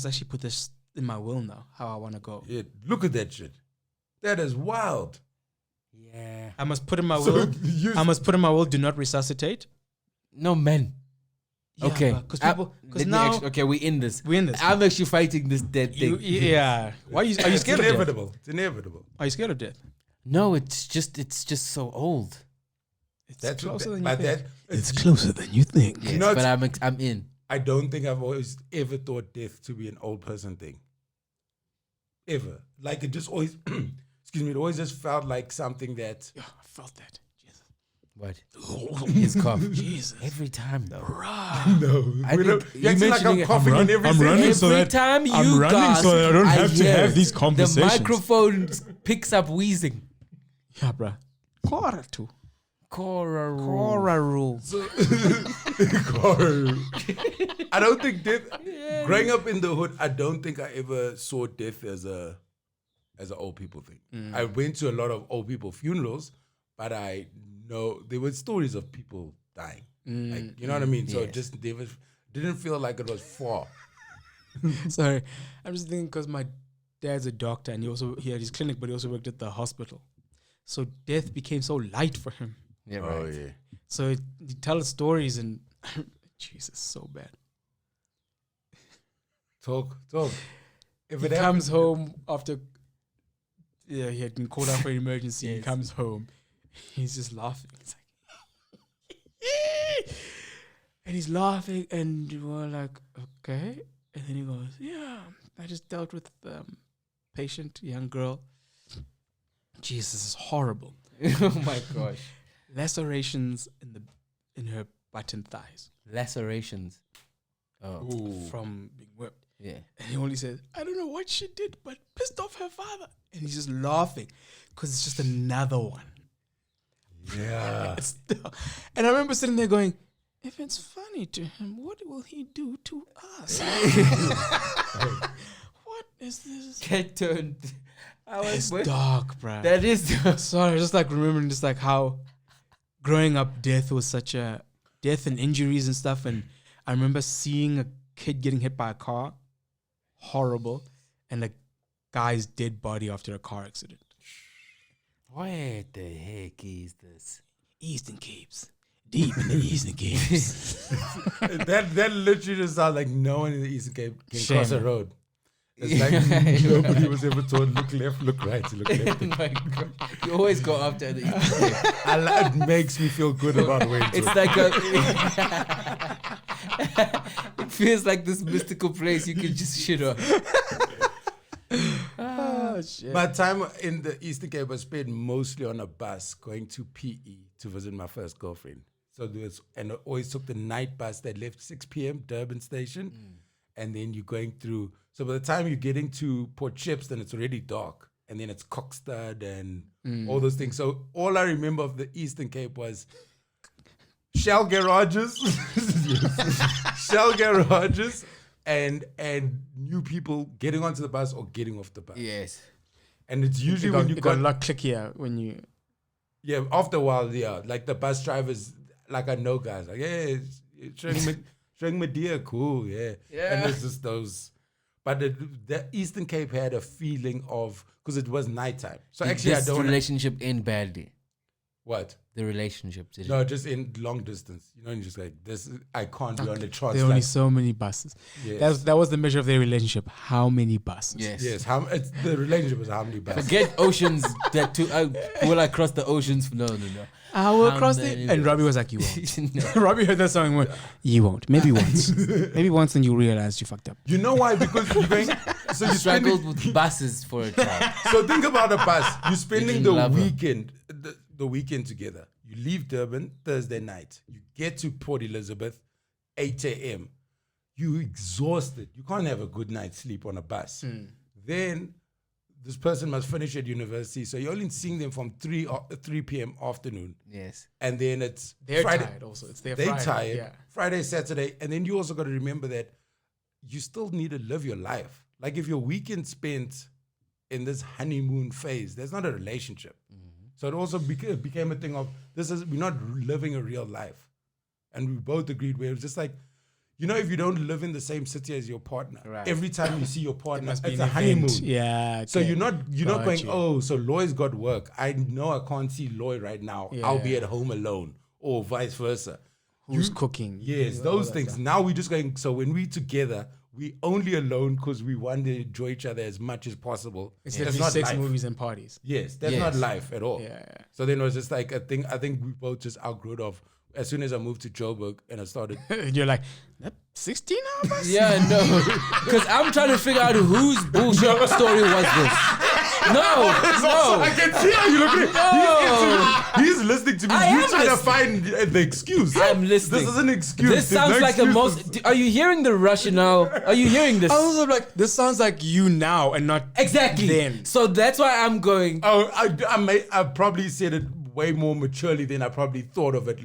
actually put this in my will now. How I want to go. Yeah, look at that shit. That is wild. Yeah. I must put in my So will. you- I must put in my will. Do not resuscitate. No, man. Yeah, Okay. Because now we in this. we're in this. I'm actually fighting this dead thing. Yeah. Why are you It's scared of death? inevitable. It's inevitable. Are you scared of death? No, it's just so old. It's That's closer than you but think. that It's closer than you think. Yes, know, but I'm in. I don't think I've always ever thought death to be an old person thing. Ever. Like it just always excuse me, it always just felt like something that Yeah, I felt that. Jesus. What? His cough. Jesus. Every time though. no. I we don't, think you you acting like mentioning I'm it- coughing in every sentence. so Every that time you I'm running gasp, so that I don't have to hear have these The conversations. microphone picks up wheezing. Yeah, bruh. Quarter to. Cora rule. I don't think death. Growing up in the hood, I don't think I ever saw death as an old people thing. I went to a lot of old people funerals, but I know there were stories of people dying. Like, you know what I mean? So it just didn't feel like it was far. Sorry. I'm just thinking because my dad's a doctor, and he had his clinic, but he also worked at the hospital. So death became so light for him. Yeah, Oh right. yeah. So he tells stories, and Jesus, so bad. Talk. If He comes home after he had been called out for an emergency. He Yes. comes home, he's just laughing. It's like, and he's laughing, and we're like, okay. And then he goes, yeah, I just dealt with patient, young girl. Jesus, this is horrible. Oh my gosh. Lacerations in her butt and thighs Lacerations. Oh. Ooh. from being whipped. Yeah. And he only says, I don't know what she did, but pissed off her father. And he's just laughing because it's just another one. Yeah. And I remember sitting there going, if it's funny to him, what will he do to us? What is this? Get turned. It's dark, bruh. That is. Sorry, just like remembering just like how growing up, death was such a death and injuries and stuff. And I remember seeing a kid getting hit by a car, horrible, and a guy's dead body after a car accident. Where the heck is this? Eastern Capes, deep in the Eastern Capes. that literally just sounds like no one in the Eastern Cape can Shame. cross a road. It's like nobody was ever told look left, look right, look left. Oh my God. You always go after the It makes me feel good about where It's like it feels like this mystical place you can just shit on. Oh shit! My time in the Eastern Cape was spent mostly on a bus going to PE to visit my first girlfriend. So and I always took the night bus that left 6 p.m. Durban Station, and then you're going through. So by the time you're getting to Port Chips, then it's already dark, and then it's Cockstad and all those things. So all I remember of the Eastern Cape was shell garages, shell garages, and new people getting onto the bus or getting off the bus. Yes. And it's usually when you got a got lot clickier when you. yeah, after a while, yeah, like the bus drivers, like I know guys, like yeah, showing me dear, cool, yeah, and it's just those. But the Eastern Cape had a feeling of because it was nighttime. So actually, this I don't relationship end badly. what. The relationship did No, just in long distance. You know, you're just like this. I can't be on the trot. There are only so many buses. Yes. That was the measure of their relationship. How many buses? Yes. Yes, the relationship is how many buses. Forget oceans. That too. Will I cross the oceans? No. I will How cross many it. And Robbie was like, "You won't." No. Robbie heard that song and went, "You won't. Maybe once. Maybe once, and you realize you fucked up." You know why? Because you're going. So you Struggled with buses for a time. So think about a bus. You're spending didn't the love her. weekend, the weekend together. You leave Durban Thursday night. You get to Port Elizabeth, 8 a.m. You exhausted. You can't have a good night's sleep on a bus. Then this person must finish at university, so you're only seeing them from 3 p.m. afternoon. Yes. And then it's They're Friday. tired. Also, it's their They Friday. tired. Yeah. Friday, Saturday, and then you also got to remember that you still need to live your life. Like if your weekend spent in this honeymoon phase, there's not a relationship. So it also became a thing of we're not living a real life, and we both agreed where it was just like, you know, if you don't live in the same city as your partner, Right. every time you see your partner, Must be it's an a honeymoon. event. Yeah. So okay. you're not Got going, you. oh, so Loy's got work. I know I can't see Loy right now. I'll be Yeah. at home alone, or vice versa. Who's cooking? Yes, All those that things. stuff. Now we're just going, so when we together, we only alone because we want to enjoy each other as much as possible. It's That's literally not sex, life. movies, and parties. Yes, that's Yes. not life at all. Yeah. So then it was just like a thing. I think we both just outgrew it of. As soon as I moved to Joburg and I started, And you're like, that 16 hours? Yeah, no. Because I'm trying to figure out whose bullshit story was this. No. I can see how you look at it. No. He's listening to me. I You're am trying to listening. find the excuse. I'm listening. This is an excuse. This There's sounds no like a excuses. Are you hearing the rationale? Are you hearing this? I was like, this sounds like you now and not Exactly. then. So that's why I'm going. Oh, I probably said it way more maturely than I probably thought of it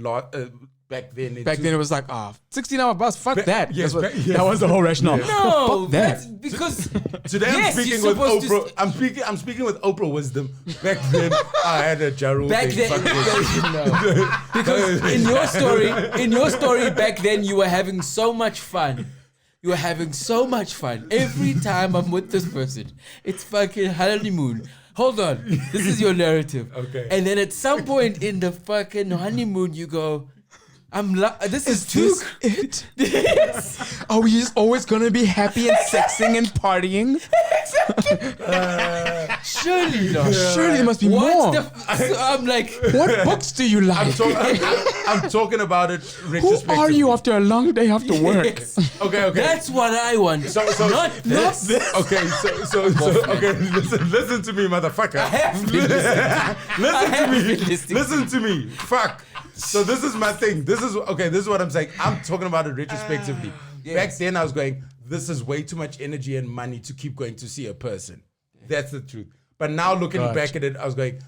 back then. Back then it was like, 16-hour bus, fuck that. yes, That's what- yes. That was the whole rationale. No, Fuck that. that's because Today Yes, I'm speaking you're with supposed to Oprah. I'm speaking with Oprah wisdom. Back then I had a Jarul back thing. then, Fuck this. no. Because in your story back then you were having so much fun. You're having so much fun. Every time I'm with this person, it's fucking honeymoon. Hold on. This is your narrative. Okay. And then at some point in the fucking honeymoon, you go, this is too... it? Yes. Are we just always gonna be happy and sexing and partying? Surely not. Surely there must be more. So I'm like... What books do you like? I'm talking about it Who retrospectively. are you after a long day after work? Yes. Okay. That's what I want. So not this. Okay, so okay, listen to me, motherfucker. I have been listening. Listen to me. Fuck. So this is my thing. This is what I'm saying. I'm talking about it retrospectively. Yes. Back then I was going, this is way too much energy and money to keep going to see a person. That's the truth. But now looking back at it, I was going,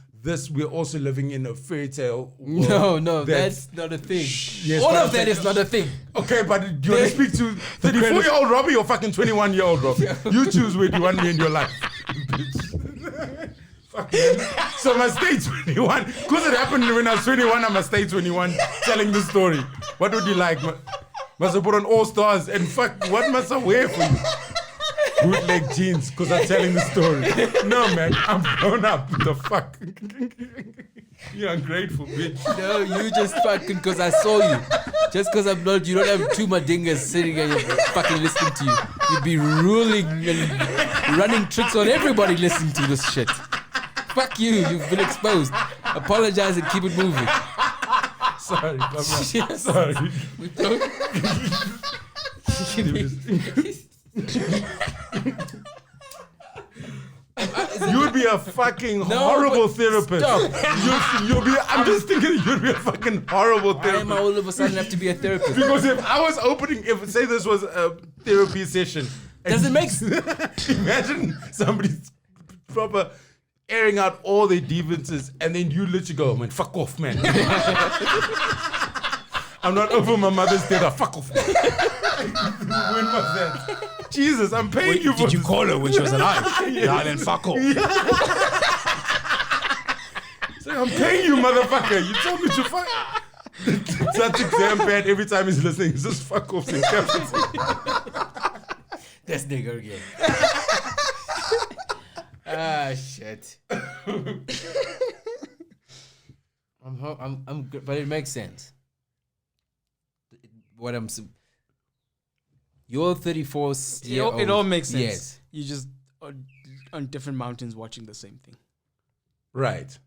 we're also living in a fairy tale world. No, that's not a thing. Yes, All but of that is not a thing. Okay, but do you want to speak to 34-year-old Robbie or fucking 21-year-old Robbie? You choose where you want me in your life. Fuck, man. So I must stay 21. Because it happened when I was 21, I must stay 21 telling the story. What would you like? Must I put on All Stars and fuck, what must I wear for you? Bootleg jeans, because I'm telling the story. No, man, I'm grown up. The fuck? You ungrateful bitch. No, you just fucking because I saw you. Just because you don't have two madingas sitting and you're fucking listening to you. You'd be ruling and running tricks on everybody listening to this shit. Fuck you, you've been exposed. Apologize and keep it moving. Sorry, Yes. sorry. We don't. You would be a fucking horrible therapist. Stop. You'll be. I'm just thinking you'd be a fucking horrible Why therapist. am I all of a sudden have to be a therapist? Because if I was say this was a therapy session, Does it make sense? imagine somebody's proper airing out all their grievances, and then you literally go, man, fuck off, man. I'm not over my mother's death. Fuck off. Man. When was that? Jesus, I'm paying you for Did you this. call her when she was alive? Yeah, then fuck off. Say, I'm paying you, motherfucker. You told me to fuck. Such exam pad every time he's listening. He's just fuck off. This nigga again. Shit. I'm good, but it makes sense. What I'm you're 34. It all makes sense. Yes. You just on different mountains watching the same thing. Right.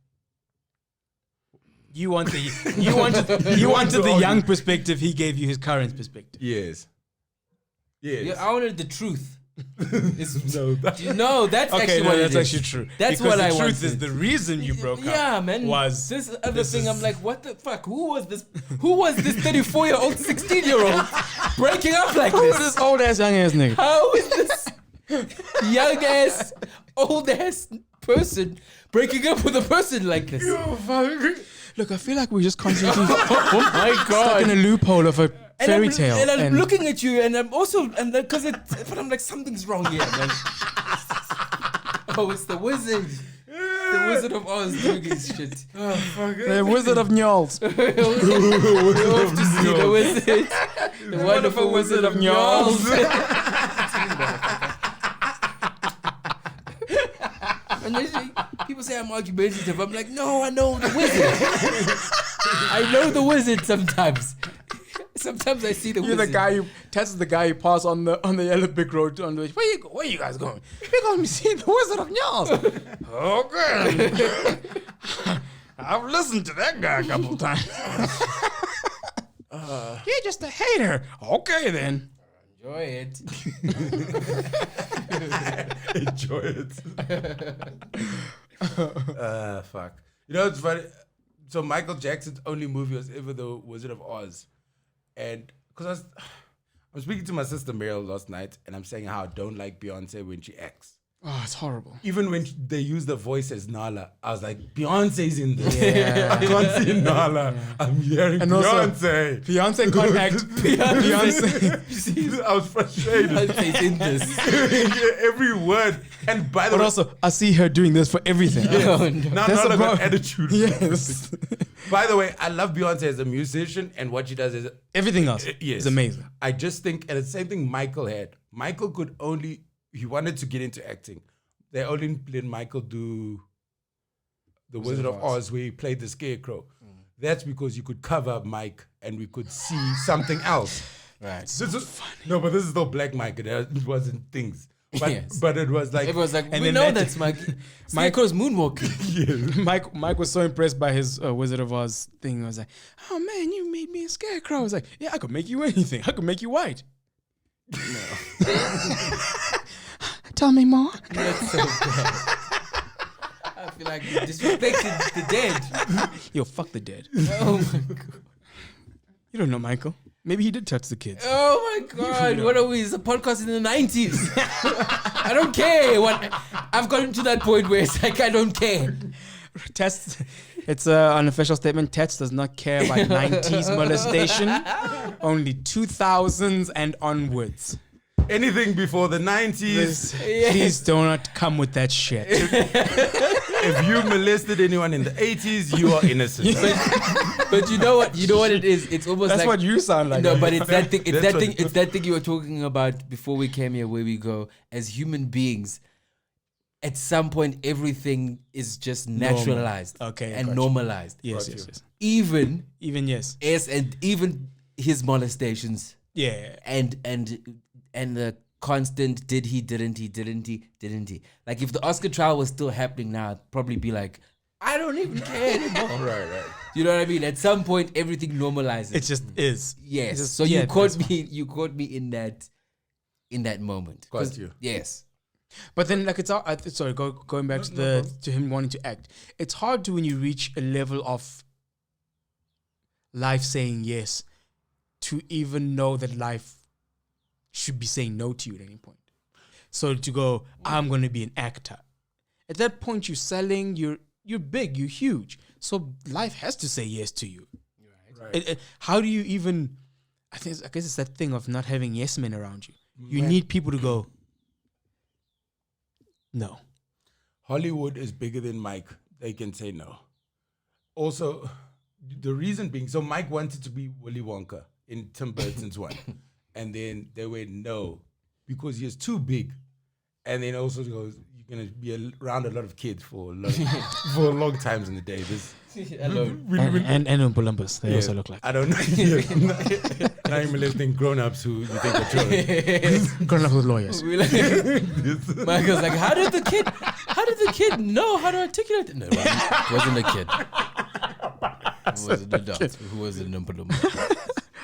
You wanted the young perspective. He gave you his current perspective. Yes. Yes. Yeah, I wanted the truth. No, That's Okay, actually no, what that's it is. actually true. That's because what I the truth wanted. is the reason you broke up. Yeah, man. Was this other thing? I'm like, what the fuck? Who was this 34-year-old, 16-year-old breaking up like Who is this? this old ass young ass nigga? How is this young ass, old ass person breaking up with a person like this? Look, I feel like we're just constantly Oh my stuck in a loophole of a fairy tale. And I'm looking at you, and I'm also, but I'm like, something's wrong here, man. Oh, it's the wizard. The Wizard of Oz doing his shit. Oh, fuck it. The Wizard of Njols. You have to see the wizard. The wonderful Wizard of Njols. And people say I'm argumentative. I'm like, no, I know the wizard. I know the wizard sometimes. Sometimes I see the You're wizard. the guy who Tess is the guy who passed on the yellow brick road on the way. Where you guys going? We're going to see the Wizard of Njols. Okay. I've listened to that guy a couple times. You're just a hater. Okay then. Enjoy it. Enjoy it. Fuck. You know, it's funny. So Michael Jackson's only movie was ever The Wizard of Oz. And because I'm speaking to my sister Meryl last night, and I'm saying how I don't like Beyonce when she acts. Oh, it's horrible. Even when they use the voice as Nala, I was like, Beyonce's in this. Yeah. I can't see Nala. I'm hearing And also, Beyonce. Beyonce can't act. Beyonce. I was frustrated. Beyonce's in this. Every word. And by the But way, also, I see her doing this for everything. Oh, no. now That's Nala got about- attitude. Yes. By the way, I love Beyonce as a musician, and what she does is Everything else yes. is amazing. I just think, and it's the same thing Michael had. Michael could only, he wanted to get into acting. They only let Michael do The Wizard of Oz, where he played the Scarecrow. That's because you could cover up Mike and we could see something else. Right. No, but this is still Black Mike. It wasn't things. But, Yes. but it was like, It was like, And we then know that- that's Michael's moonwalking. Mike was so impressed by his Wizard of Oz thing. I was like, oh man, you made me a scarecrow. I was like, yeah, I could make you anything. I could make you white. Tell me more. That's so bad. I feel like you disrespected the dead. Yo, fuck the dead. Oh my god. You don't know Michael. Maybe he did touch the kids. Oh my god. What are we? It's a podcast in the 90s. I don't care. I've gotten to that point where it's like I don't care. Tets, it's an unofficial statement. Tets does not care about 90s molestation. Only 2000s and onwards. anything before the 90s. Please do not come with that shit. If you molested anyone in the 80s, you are innocent. But you know what? You know what it is? It's almost That's like what you sound like. no, but it's that thing. It's That's that what- thing. It's that thing you were talking about before we came here. Where we go as human beings. At some point, everything is just naturalized, Okay, I and got you. normalized. Yes, Got yes, you. yes. Even Yes. and even his molestations Yeah. and the constant did he didn't he. Like if the Oscar trial was still happening now, I'd probably be like, I don't even care anymore. Right. You know what I mean? At some point, everything normalizes. It just is. Yes. It's just- So yeah, you caught that's me. You caught me in that moment. Got 'Cause- you. Yes. But then, like, it's all. Sorry, going back to him wanting to act. It's hard to when you reach a level of life saying yes, to even know that life should be saying no to you at any point. So to go, I'm going to be an actor. At that point, you're selling. You're big. You're huge. So life has to say yes to you. Right. How do you even? I guess it's that thing of not having yes men around you. You need people to go. No. Hollywood is bigger than Mike. They can say no. Also, the reason being, so Mike wanted to be Willy Wonka in Tim Burton's one. And then they went no, because he is too big. And then also goes, you're going to be around a lot of kids for a long times in the day. Hello. And Oompa they also look like. I don't know. Now you're molesting grown-ups who you think are children. Grown up with lawyers. Michael's like, how did the kid know how to articulate it? No, it wasn't a kid. It was an adult who was an Oompa.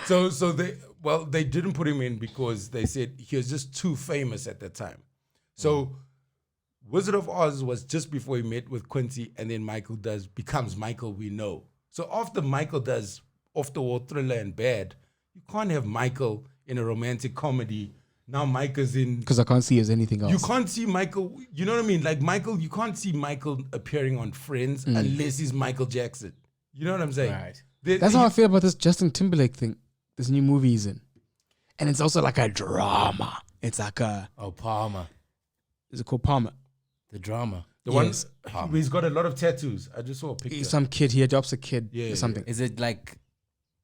So they didn't put him in because they said he was just too famous at that time. So Wizard of Oz was just before he met with Quincy, and then Michael becomes Michael we know. So after Michael does Off the Wall, Thriller, and Bad, you can't have Michael in a romantic comedy. Now Mike is in. Because I can't see as anything else. You can't see Michael. You know what I mean? Like Michael, you can't see Michael appearing on Friends unless he's Michael Jackson. You know what I'm saying? Right. That's how I feel about this Justin Timberlake thing. This new movie he's in. And it's also like a drama. It's like a. Oh, Palmer. Is it called Palmer? The drama. The Yes. one he's got a lot of tattoos. I just saw a picture. Some kid, he adopts a kid Yeah, or something. Is it like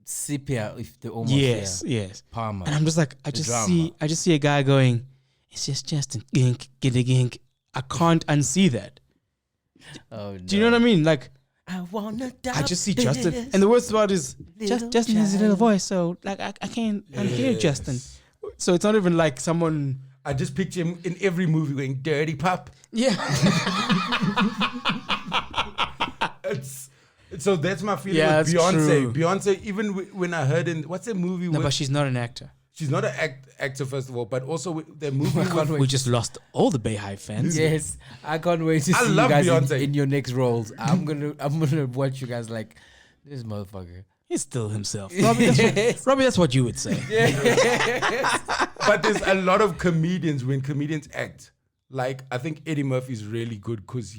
sepia if they're almost Yes, there? yes. Palmer. And I'm just like, I The just drama. see a guy going, it's just Justin, gink, giddy gink. I can't unsee that. Oh, no. Do you know what I mean? Like, I wanna I just see Justin. And the worst part is, Justin has a little voice, so like I can't unhear Justin. So it's not even like someone. I just picture him in every movie going, dirty pup. Yeah. So that's my feeling Yeah, with that's Beyonce. true. Beyonce, even when I heard in, what's that movie No, with, but she's not an actor. she's not an actor, first of all, but also with the movie with, We just lost all the Bayhive fans. Yes, I can't wait to I see you love guys Beyonce. in your next roles. I'm gonna watch you guys like this motherfucker. He's still himself. Robbie, that's what you would say. but there's a lot of comedians, when comedians act, like I think Eddie Murphy's really good because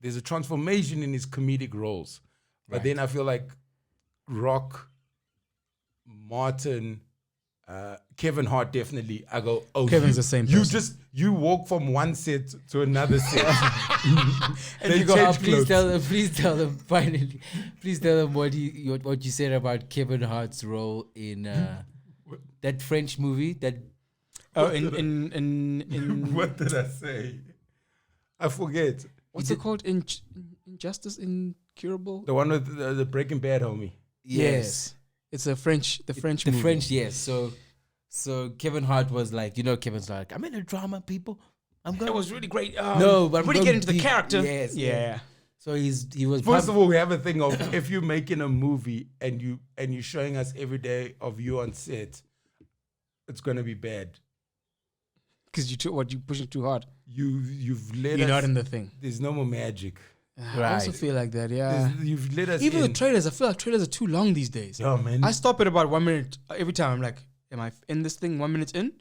there's a transformation in his comedic roles. But then I feel like Rock, Martin, Kevin Hart definitely. I go, oh, Kevin's the same person. You walk from one set to another set. And you go, please tell them finally. Please tell them what you said about Kevin Hart's role in that French movie. That in what did I say? I forget. What's it called? Injustice, Incurable. The one with the Breaking Bad homie. Yes. It's the French movie. French, yes. So Kevin Hart was like, Kevin's like, I'm in a drama, people. It was really great. No, but I'm really going get into the deep. character. Yes, yeah. So he was. First of all, we have a thing of if you're making a movie and you're showing us every day of you on set, it's gonna be bad. Because you pushing too hard. You've let You're us. not in the thing. There's no more magic. I also feel like that. Yeah. You've let us. Even in. the trailers, I feel like trailers are too long these days. Oh man. I stop at about 1 minute every time. I'm like, am I in this thing 1 minute in?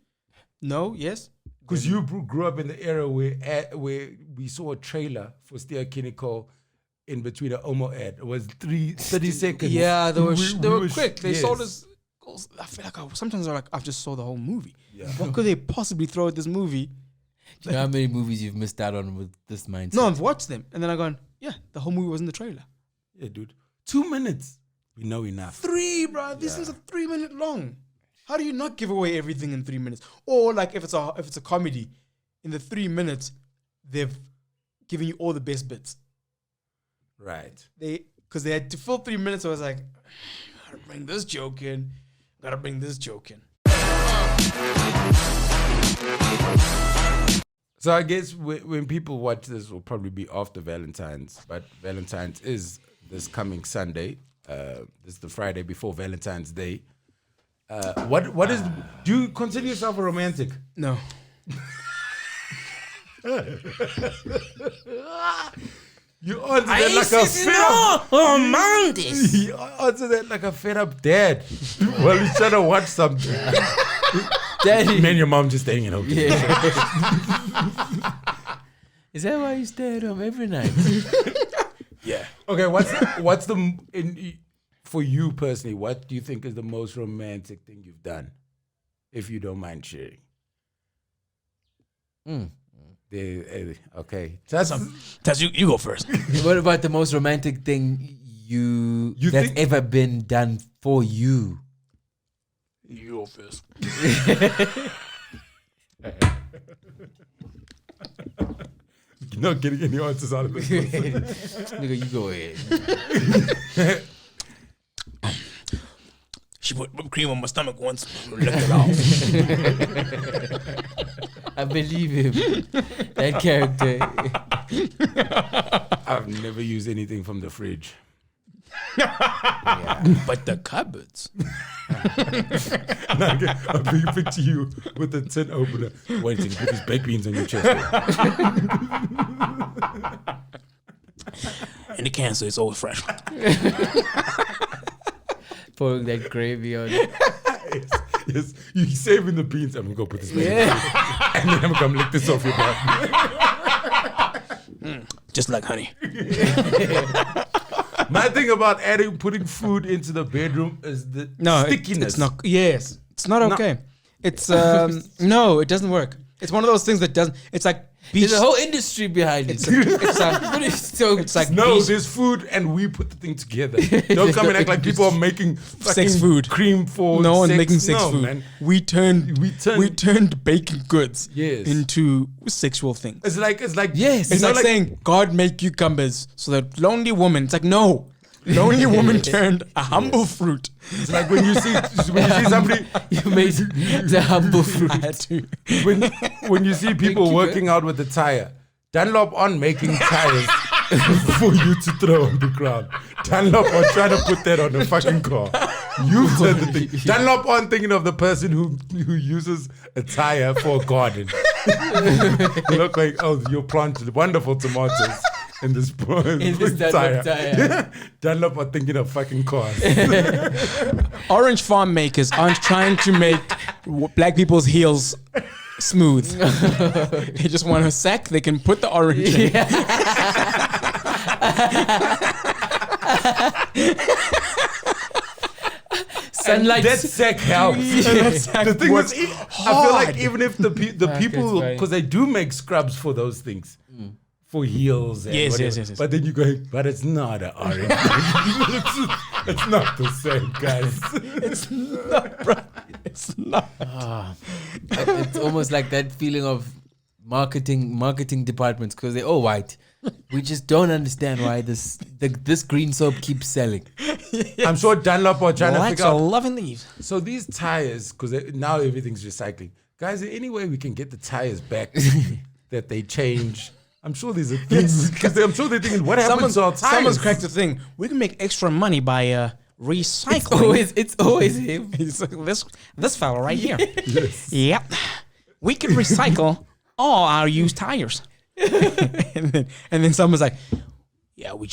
No, yes. Because you grew up in the era where we saw a trailer for Steer Kinnico in between an Omo ad. It was 30 seconds. Yeah, they were quick. They yes. sold us. I feel like sometimes I've just saw the whole movie. Yeah. What could they possibly throw at this movie? Do you know how many movies you've missed out on with this mindset? No, I've watched them. And then I gone, yeah, the whole movie was in the trailer. Yeah, dude. 2 minutes. We know enough. 3, bro. This is a 3 minute long. How do you not give away everything in 3 minutes? Or like if it's a comedy, in the 3 minutes, they've given you all the best bits. Right. Because they had to fill 3 minutes. I was like, gotta bring this joke in. Gotta bring this joke in. So I guess when people watch this, will probably be after Valentine's. But Valentine's is this coming Sunday. This is the Friday before Valentine's Day. What is? Do you consider yourself a romantic? No. You answer that like a fed up. romantic. You answer that like a fed up dad. Well, he's trying to watch something. Daddy. Man, your mom just staying at home. Yeah. Is that why you stay at home every night? Yeah. Okay. What's for you personally? What do you think is the most romantic thing you've done, if you don't mind sharing? Okay. Taz, you go first. What about the most romantic thing that's ever been done for you? You go first. You're not getting any answers out of this. Nigga, you go ahead. She put whipped cream on my stomach once. Licked it off. I believe him. That character. I've never used anything from the fridge. But the cupboards. I picture you with a tin opener. Wait till you put these baked beans on your chest. And the can, so it's always fresh. Pouring that gravy on it. Yes, you saving the beans. I'm gonna go put this back. And then I'm gonna come lick this off your butt. Just like honey. My thing about putting food into the bedroom is the stickiness. It's not. Yes, it's not okay. It's no, it doesn't work. It's one of those things that doesn't. It's like beach. There's a whole industry behind it. It's like no, beach. there's food and we put the thing together. Don't come and act like people are making Sex food. cream for No one's sex. making sex No, food. Man. We turned baking goods into sexual things. It's like yes. It's like saying God made cucumbers so that lonely woman. It's like no, lonely woman turned a humble fruit. It's like when you see somebody You made the humble fruit. I had to. when you see people working out with a tire. Dunlop on making tires for you to throw on the ground. Dunlop on trying to put that on the fucking car. You turned the thing. Dunlop on thinking of the person who uses a tire for a garden. You look like, oh, you planted wonderful tomatoes in this Dunlop tire. Dunlop on thinking of fucking cars. Orange farm makers aren't trying to make black people's heels smooth. They just want a sack. They can put the orange in. Sunlight. That sack helps. The thing is, I feel like even if the people, right. because they do make scrubs for those things, for heels and Yes, whatever. yes. But then you go, but it's not an orange. It's not the same, guys. It's not, bro. It's not. It's almost like that feeling of marketing departments because they're all white. We just don't understand why this green soap keeps selling. I'm sure Dunlop are trying to Blacks figure are out. loving these. So these tires, because now everything's recycling. Guys, is there any way we can get the tires back that they change? I'm sure there's a thing. Because I'm sure they're thinking, what happens to our tires? Someone's cracked the thing. We can make extra money by recycling. It's always him. this fella right here. Yep. We can recycle all our used tires. and then someone's like, yeah, we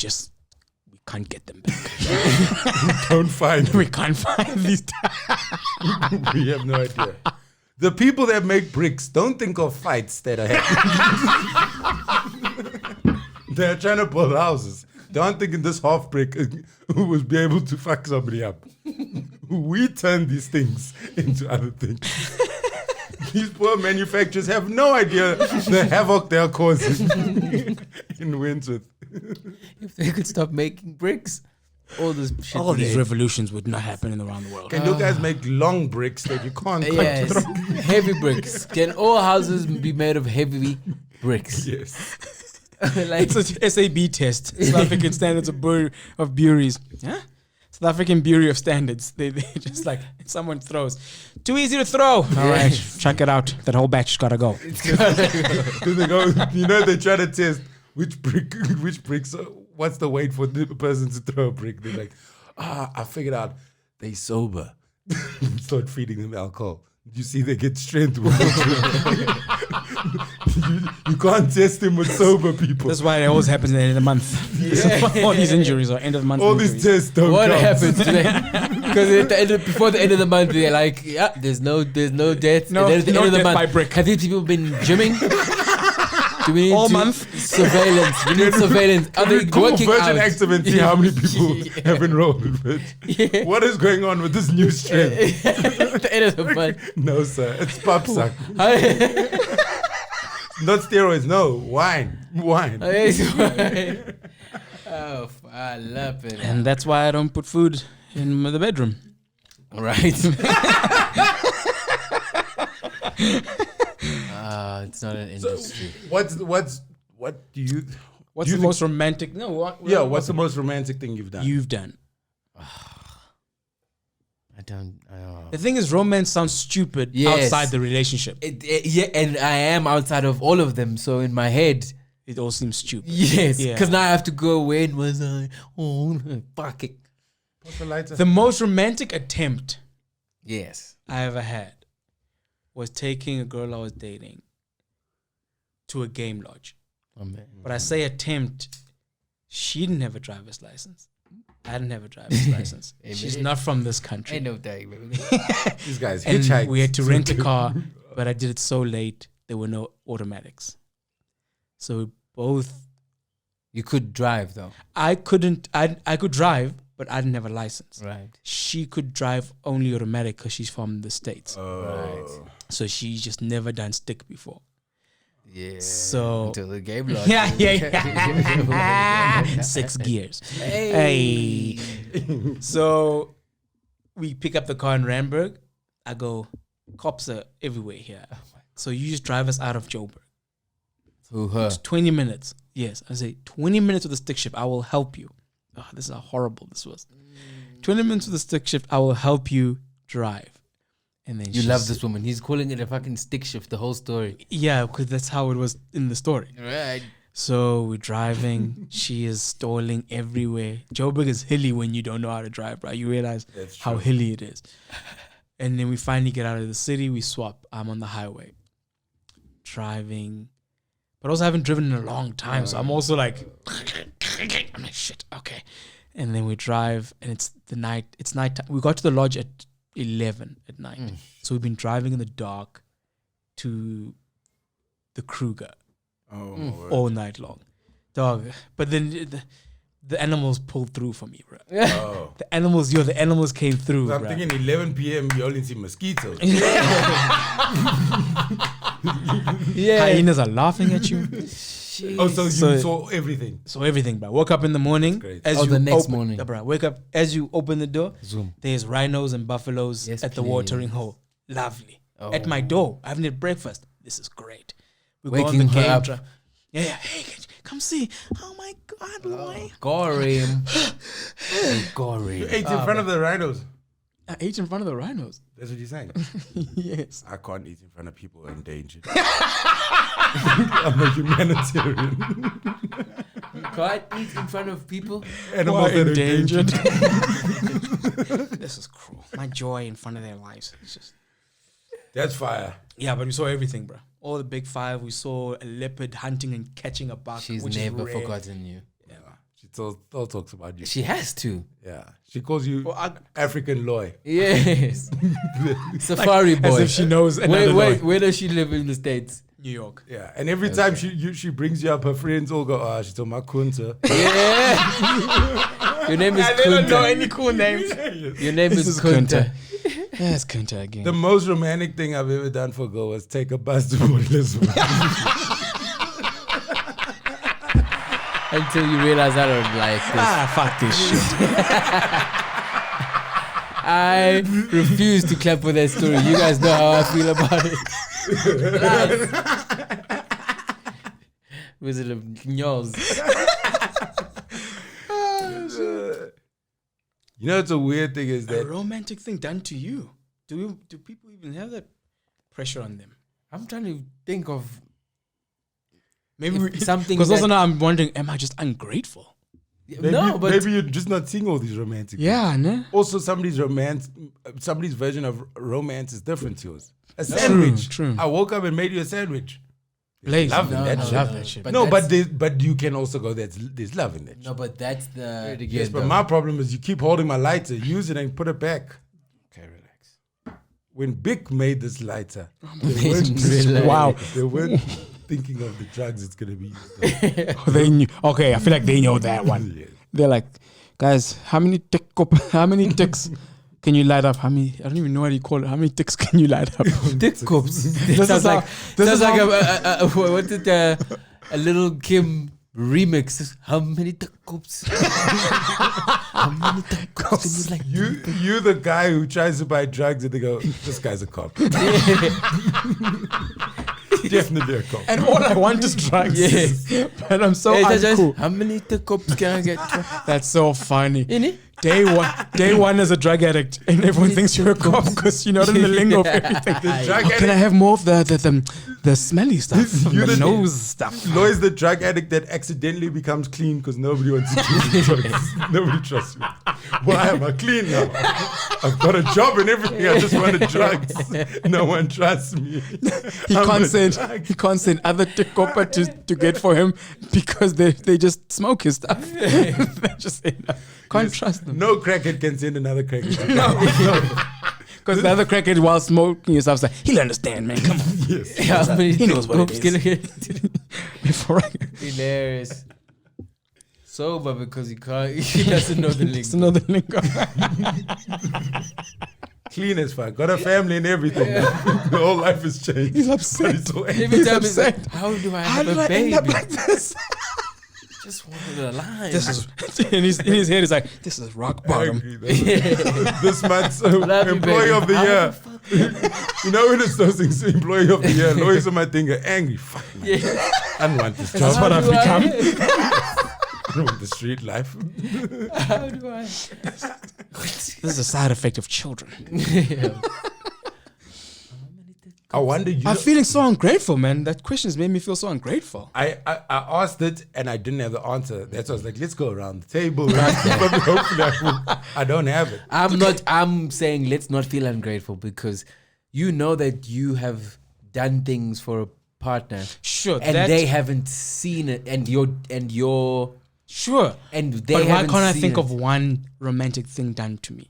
can't get them back. Don't find We can't find these tires. We have no idea. The people that make bricks don't think of fights that are happening. They're trying to build houses. They aren't thinking this half brick who will be able to fuck somebody up. We turn these things into other things. These poor manufacturers have no idea the havoc they are causing in Wentworth. If they could stop making bricks, all this shit. All these would revolutions would not happen around the world. Can you guys make long bricks that you can't cut yes, through? heavy bricks. Can all houses be made of heavy bricks? Yes. Like It's a SAB test. South African Standards of Breweries. Huh? South African Bureau of Standards. They just like, someone throws. Too easy to throw. All right, check it out. That whole batch gotta go. Do they go, they try to test which bricks, what's the weight for the person to throw a brick. They're like, I figured out they sober. Start feeding them alcohol. You see, they get strength. You can't test them with sober people. That's why it always happens at the end of the month. All these injuries are end of the month. All these injuries. tests don't what count. happens because before the end of the month they're like, yeah, there's no death. No- And then at the no end of the death month, by brick. have these people been gymming? Do we need All to- month? surveillance? We need surveillance. Are they Call working Virgin out? Active and see how many people have enrolled with it. Yeah. What is going on with this new strength? At the end of the month. No, sir. It's popsuck. Not steroids. No. Wine. Oh, I love it. And that's why I don't put food in the bedroom. Right. It's not an industry. What do you? What's do the you most romantic? No, what's the most romantic thing you've done? you've done? I don't. The thing is, romance sounds stupid Yes. outside the relationship. Yeah, and I am outside of all of them. So in my head, It all seems stupid. yes, Yeah. because now I have to go. When was I? Oh, fuck it. What's the lighter? The most romantic attempt Yes. I ever had was taking a girl I was dating to a game lodge. Oh, man. But I say attempt, she didn't have a driver's license. I didn't have a driver's license. Hey, She's man. not from this country. Ain't no day, baby. These guys And hitchhike. we had to rent a car, but I did it so late, there were no automatics. So we both, You could drive though, I could drive, but I didn't have a license. right? She could drive only automatic because she's from the States. Right. So she's just never done stick before. Yeah. So- until the game launch. Yeah. 6 gears. Hey. So we pick up the car in Randburg. I go, cops are everywhere here. So you just drive us out of Joburg. To her. It's 20 minutes. Yes. I say 20 minutes with the stick shift. I will help you. Oh, this is how horrible this was. 20 minutes with the stick shift. I will help you drive. And then You she's- love this woman. He's calling it a fucking stick shift. The whole story. Yeah, because that's how it was in the story. Right. So we're driving. She is stalling everywhere. Joburg is hilly when you don't know how to drive, right? You realize That's how true. hilly it is. And then we finally get out of the city. We swap. I'm on the highway driving, but also I haven't driven in a long time. So I'm also like, I'm like, shit, okay. And then we drive, and it's the night. It's night. We got to the lodge at 11 at night. So we've been driving in the dark to the Kruger Oh, my word. all night long, dog. But then the animals pulled through for me, bro. Oh. The animals came through. I'm bruh. thinking 11 p.m. you only see mosquitoes. Yeah. Hyenas are laughing at you. Oh, so you So- saw everything. So everything, bro. Woke up in the morning. Great. As Oh, you the next open- morning. bro. Wake up as you open the door. Zoom. There's rhinos and buffaloes Yes, at the please. watering hole. Lovely. At my Oh. door. I haven't had breakfast. This is great. We go on Waking the her game. up. Yeah. Hey, come see. Oh my God, Loy. Gorim. Gorim. You ate in front of the rhinos. I ate in front of the rhinos. That's what you're saying. Yes. I can't eat in front of people who are endangered. I'm a humanitarian. You can't eat in front of people. Animals that are endangered. This is cruel. My joy in front of their lives. It's just. That's fire. Yeah, but we saw everything, bro. All the big five. We saw a leopard hunting and catching a buck. She's which never is rare. forgotten you. Yeah. She still talks about you. She has to. Yeah. She calls you Well, African Loy. Yes. Safari boy. as if she knows another Where does she live in the States? New York. Yeah. And every time she brings you up, her friends all go, she's on my kunta. Yeah. Your name is They don't know Kunta. any cool names. Your name This is is Kunta. Yes, Kunta again. The most romantic thing I've ever done for a girl was take a bus to Port Elizabeth. Until you realize I don't like this. Fuck this shit. I refuse to clap for that story. You guys know how I feel about it. Was it a Nyos? You know, it's a weird thing is A that romantic thing done to you. Do people even have that pressure on them? I'm trying to think of Maybe something because also that- now I'm wondering, am I just ungrateful? maybe you're just not seeing all these romantic things. Yeah, no. Also, somebody's version of romance is different to yours. A sandwich. True. I woke up and made you a sandwich. Blaze. Love in that I shit. love that shit. But you can also go, there's love in that shit. No, but that's the Yes, but my problem is you keep holding my lighter, use it and put it back. Okay, relax. When Bic made this lighter, Wow. they weren't thinking of the drugs it's gonna be used on. They knew. Okay, I feel like they know that one. Yeah. They're like, guys, how many ticks can you light up? I don't even know what you call it. How many ticks can you light up? Dick cups. This Sounds is like how- what's it? A little Kim remix. How many dick cups? How many dick cups can you like? You're the guy who tries to buy drugs and they go, this guy's a cop. Definitely a cop. And all I want is drugs. Yes. But I'm so Hey, that's just, uncool. how many dick cups can I get? That's so funny. Innit? Day one as a drug addict, and everyone thinks you're a cop because you're not in the lingo of everything. Drug Can I have more of the smelly stuff, You're the the- nose stuff? Loy's the drug addict that accidentally becomes clean because nobody wants to do drugs. Nobody trusts me. Why am I clean now? I've got a job and everything. I just wanted drugs. No one trusts me. He I'm can't a send drug- he can't send other Tekopa to get for him because they just smoke his stuff. They just can't trust them. No crackhead can send another crackhead. Because the other crackhead while smoking his stuff is like, he'll understand, man. Come on. Yes. How many He knows what it dick cups can I get? Before I Hilarious. Sober because he doesn't know the link. it's another lingo. Clean as fuck. Got a family and everything. The whole life has changed. He's upset. But it's Every He's time he's like, upset. how do I How have did a I baby? end up like this? Just wanted a line. This is in his head. He's like, this is rock bottom. Angry, this month's Love you, employee baby. of the How year. the fuck- You know when it's those things, employee of the year, lawyers on my thing are angry. Fuck, man. Yeah. I don't want this That's job. what I've become. I don't want the street life. How do I? This is a side effect of children. I wonder, I'm feeling so ungrateful, man. That question has made me feel so ungrateful. I asked it and I didn't have the answer. That's why I was like, let's go around the table. Hopefully I don't have it. I'm saying let's not feel ungrateful because you know that you have done things for a partner Sure, and they haven't seen it and you're sure. and they But why haven't can't I seen think it. of one romantic thing done to me?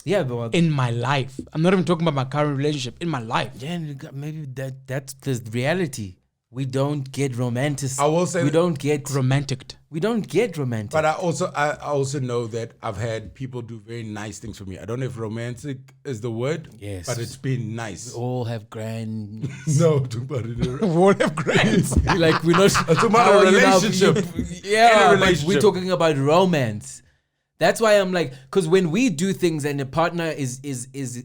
Yeah, but in my life. I'm not even talking about my current relationship. In my life. yeah, maybe that's the reality. We don't get romantic. I will say we don't get Romantic. we don't get romantic. But I also know that I've had people do very nice things for me. I don't know if romantic is the word. Yes. But it's been nice. all have grand. No, talk about it. What have grants? Like we're not. talking about how a are you now- relationship. Yeah, In a but we're relationship. talking about romance. That's why I'm like, because when we do things and a partner is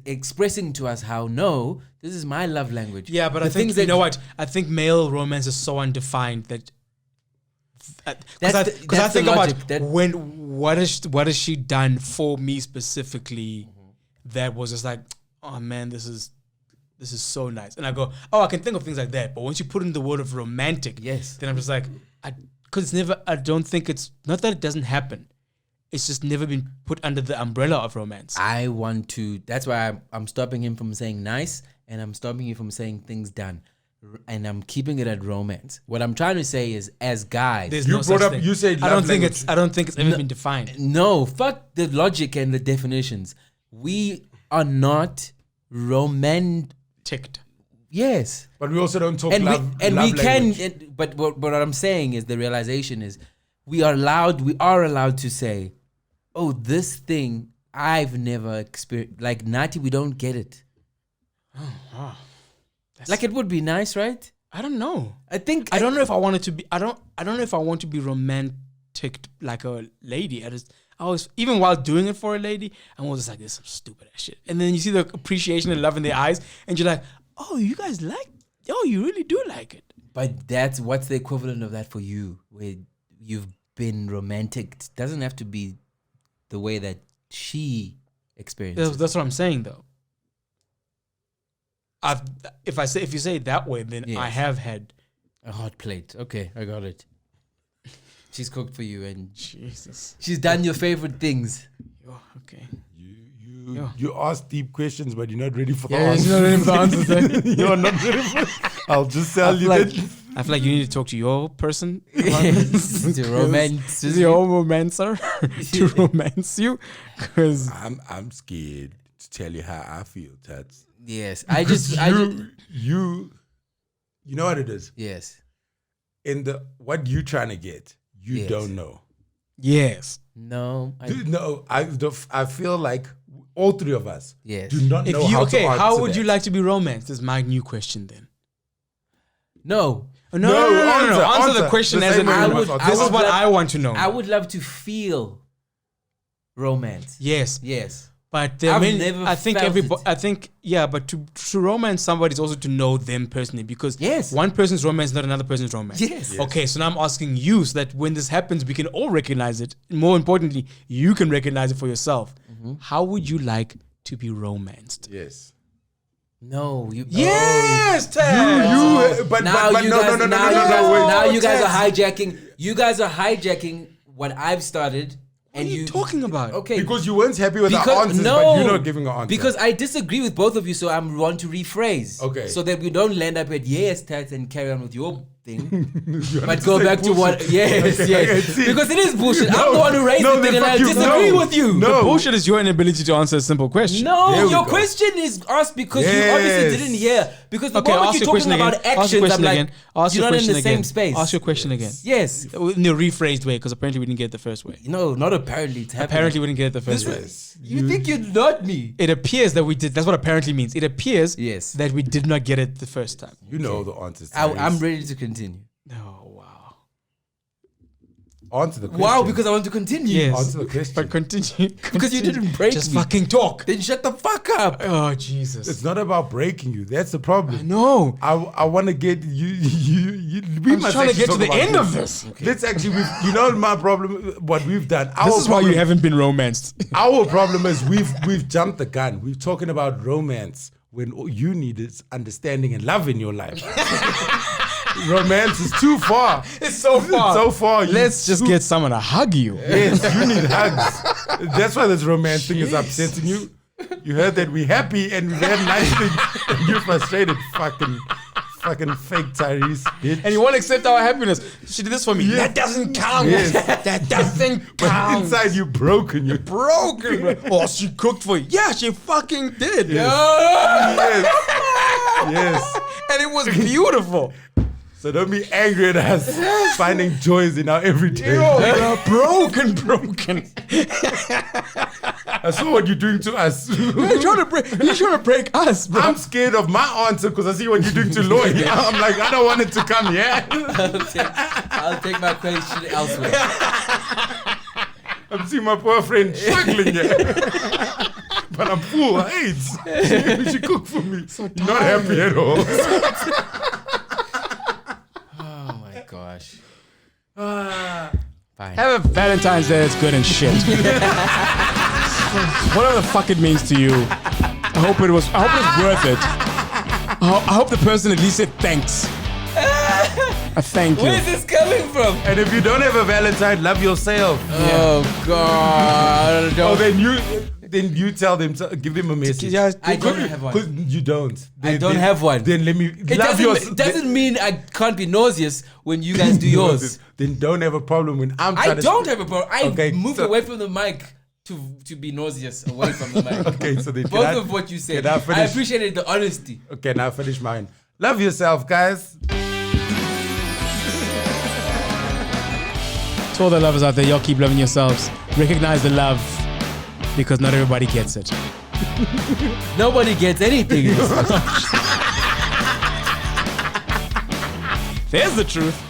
expressing to us how no, this is my love language. Yeah, but The I think things you that- know what? I think male romance is so undefined that. Because I That's think the about logic, that- what has she done for me specifically that was just like, oh man, this is so nice, and I go, oh, I can think of things like that, but once you put in the word of romantic, Yes. then I'm just like, because it's never. I don't think it's not that it doesn't happen. It's just never been put under the umbrella of romance. I want to. That's why I'm stopping him from saying nice, and I'm stopping you from saying things done, and I'm keeping it at romance. What I'm trying to say is, as guys, There's You no brought such up- thing. you said I don't love think language. I don't think it's ever been defined. no, fuck the logic and the definitions. We are not Ticked. Yes. But we also don't talk And love we love can, language. but what I'm saying is the realization is we are allowed to say, oh, this thing I've never experienced. Like Nati, we don't get it. Like it would be nice, right? I don't know. I think I don't know if I wanted to be. I don't know if I want to be romantic like a lady. I was even while doing it for a lady, I'm always like, this is some stupid ass shit. And then you see the appreciation and love in their eyes, and you're like, oh, you guys like? Oh, you really do like it. But what's the equivalent of that for you, where you've been romantic? It doesn't have to be the way that she experiences. That's what I'm saying, though. If you say it that way, then Yes. I have had. A hot plate. Okay, I got it. She's cooked for you, and Jesus. she's done your favorite things. Oh, okay. You ask deep questions, but you're not ready for the Yeah, answers. you're not ready for the answers, eh? You're not ready for I'll just tell you like, that. I feel like you need to talk to your person. To romance. Is your romancer to romance you? Because I'm scared to tell you how I feel, Tats. Yes, You know what it is? yes. In the what you trying to get, you Yes. don't know. yes, No. No, I feel like all three of us Yes. do not know how to answer how would that. you like to be romanced? Is my new question then. No. No, answer, Answer the answer. question The as same in. way I you would- must I This is would what love- I want to know. I would love to feel romance. Yes, Yes. but there are I've many, never I think felt everybody. it. I think but to romance somebody is also to know them personally, because Yes. one person's romance is not another person's romance. Yes. Okay, so now I'm asking you so that when this happens, we can all recognize it. More importantly, you can recognize it for yourself. Mm-hmm. How would you like to be romanced? Yes. No. You. Yes, But Now but you no, guys. no, no, now no, you no, guys. no, wait. Now you guys Tess. are hijacking. You guys are hijacking what I've started. What And are you talking about? Okay. Because you weren't happy with our answers, no, but you're not giving an answer. Because I disagree with both of you, so I'm want to rephrase. Okay. So that we don't land up at yes, Tats, and carry on with your thing. You But wanted go say back to what? bullshit. Yes, Okay, yes. see. Because it is bullshit. No, I'm the one who raised no, the thing, then and I fuck you. disagree No. with you. No. Bullshit is your inability to answer a simple question. There No, we your go. question is asked because you Yes. obviously didn't hear. Because the Okay, moment ask you're your question talking again. about Ask your actions, I'm question like, again. Ask you're your not in question the again. same space. Ask your question again. Yes. In the rephrased way, because apparently we didn't get it the first way. No, not apparently. It's happening. Apparently we didn't get it the first way. Yes. You think you're not me? It appears that we did. That's what apparently means. It appears Yes. that we did not get it the first time. You know the answers. I'm Tyrese. ready to continue. Oh, wow. Answer the question. Wow, because I want to continue. Yes. Answer the question. But continue. Because you didn't break Just me. fucking talk. Then shut the fuck up. Oh, Jesus. It's not about breaking you. That's the problem. No. I want to get you. We I'm must trying to actually get to talk the about end of this. Let's actually. You know my problem. What we've done. This is why you haven't been romanced. Our problem is we've jumped the gun. We're talking about romance when all you need is understanding and love in your life. Romance is too far. It's so far. So far. Let's just get someone to hug you. Yes, you need hugs. That's why this romance thing is upsetting you. You heard that we're happy and we've had nice things and you're frustrated. Fucking fucking fake Tyrese, bitch. And you won't accept our happiness. She did this for me. Yes. That doesn't count. Yes. That doesn't But count. inside you broken. You're broken. Bro. Oh, she cooked for you. Yeah, she fucking did. Yes. Yes. And it was beautiful. So don't be angry at us finding joys in our everyday. Yo, broken. I saw what you're doing to us. You're trying to break us, bro. I'm scared of my answer because I see what you're doing to Lloyd. I'm like, I don't want it to come here. I'll take my question elsewhere. I'm seeing my poor friend struggling here. But I'm full of AIDS. She cooked for me. Not happy at all. Oh my gosh. Fine. Have a Valentine's Day that's good and shit. Whatever the fuck it means to you. I hope it was worth it. I hope the person at least said thanks. I thank you. Where is this coming from? And if you don't have a Valentine, love yourself. Oh God! Oh, then you tell them, give them a message. I don't have one. Because you don't. I don't have one. Then let me It love doesn't, doesn't mean I can't be nauseous when you guys do yours. Then don't have a problem when I'm trying I don't have a problem. I Okay, move so- away from the mic to be nauseous away from the mic. Okay, so then Both of what you said. can I I finish? appreciated the honesty. Okay, now finish mine. Love yourself, guys. To all the lovers out there, y'all keep loving yourselves. Recognize the love because not everybody gets it. Nobody gets anything in this. There's the truth.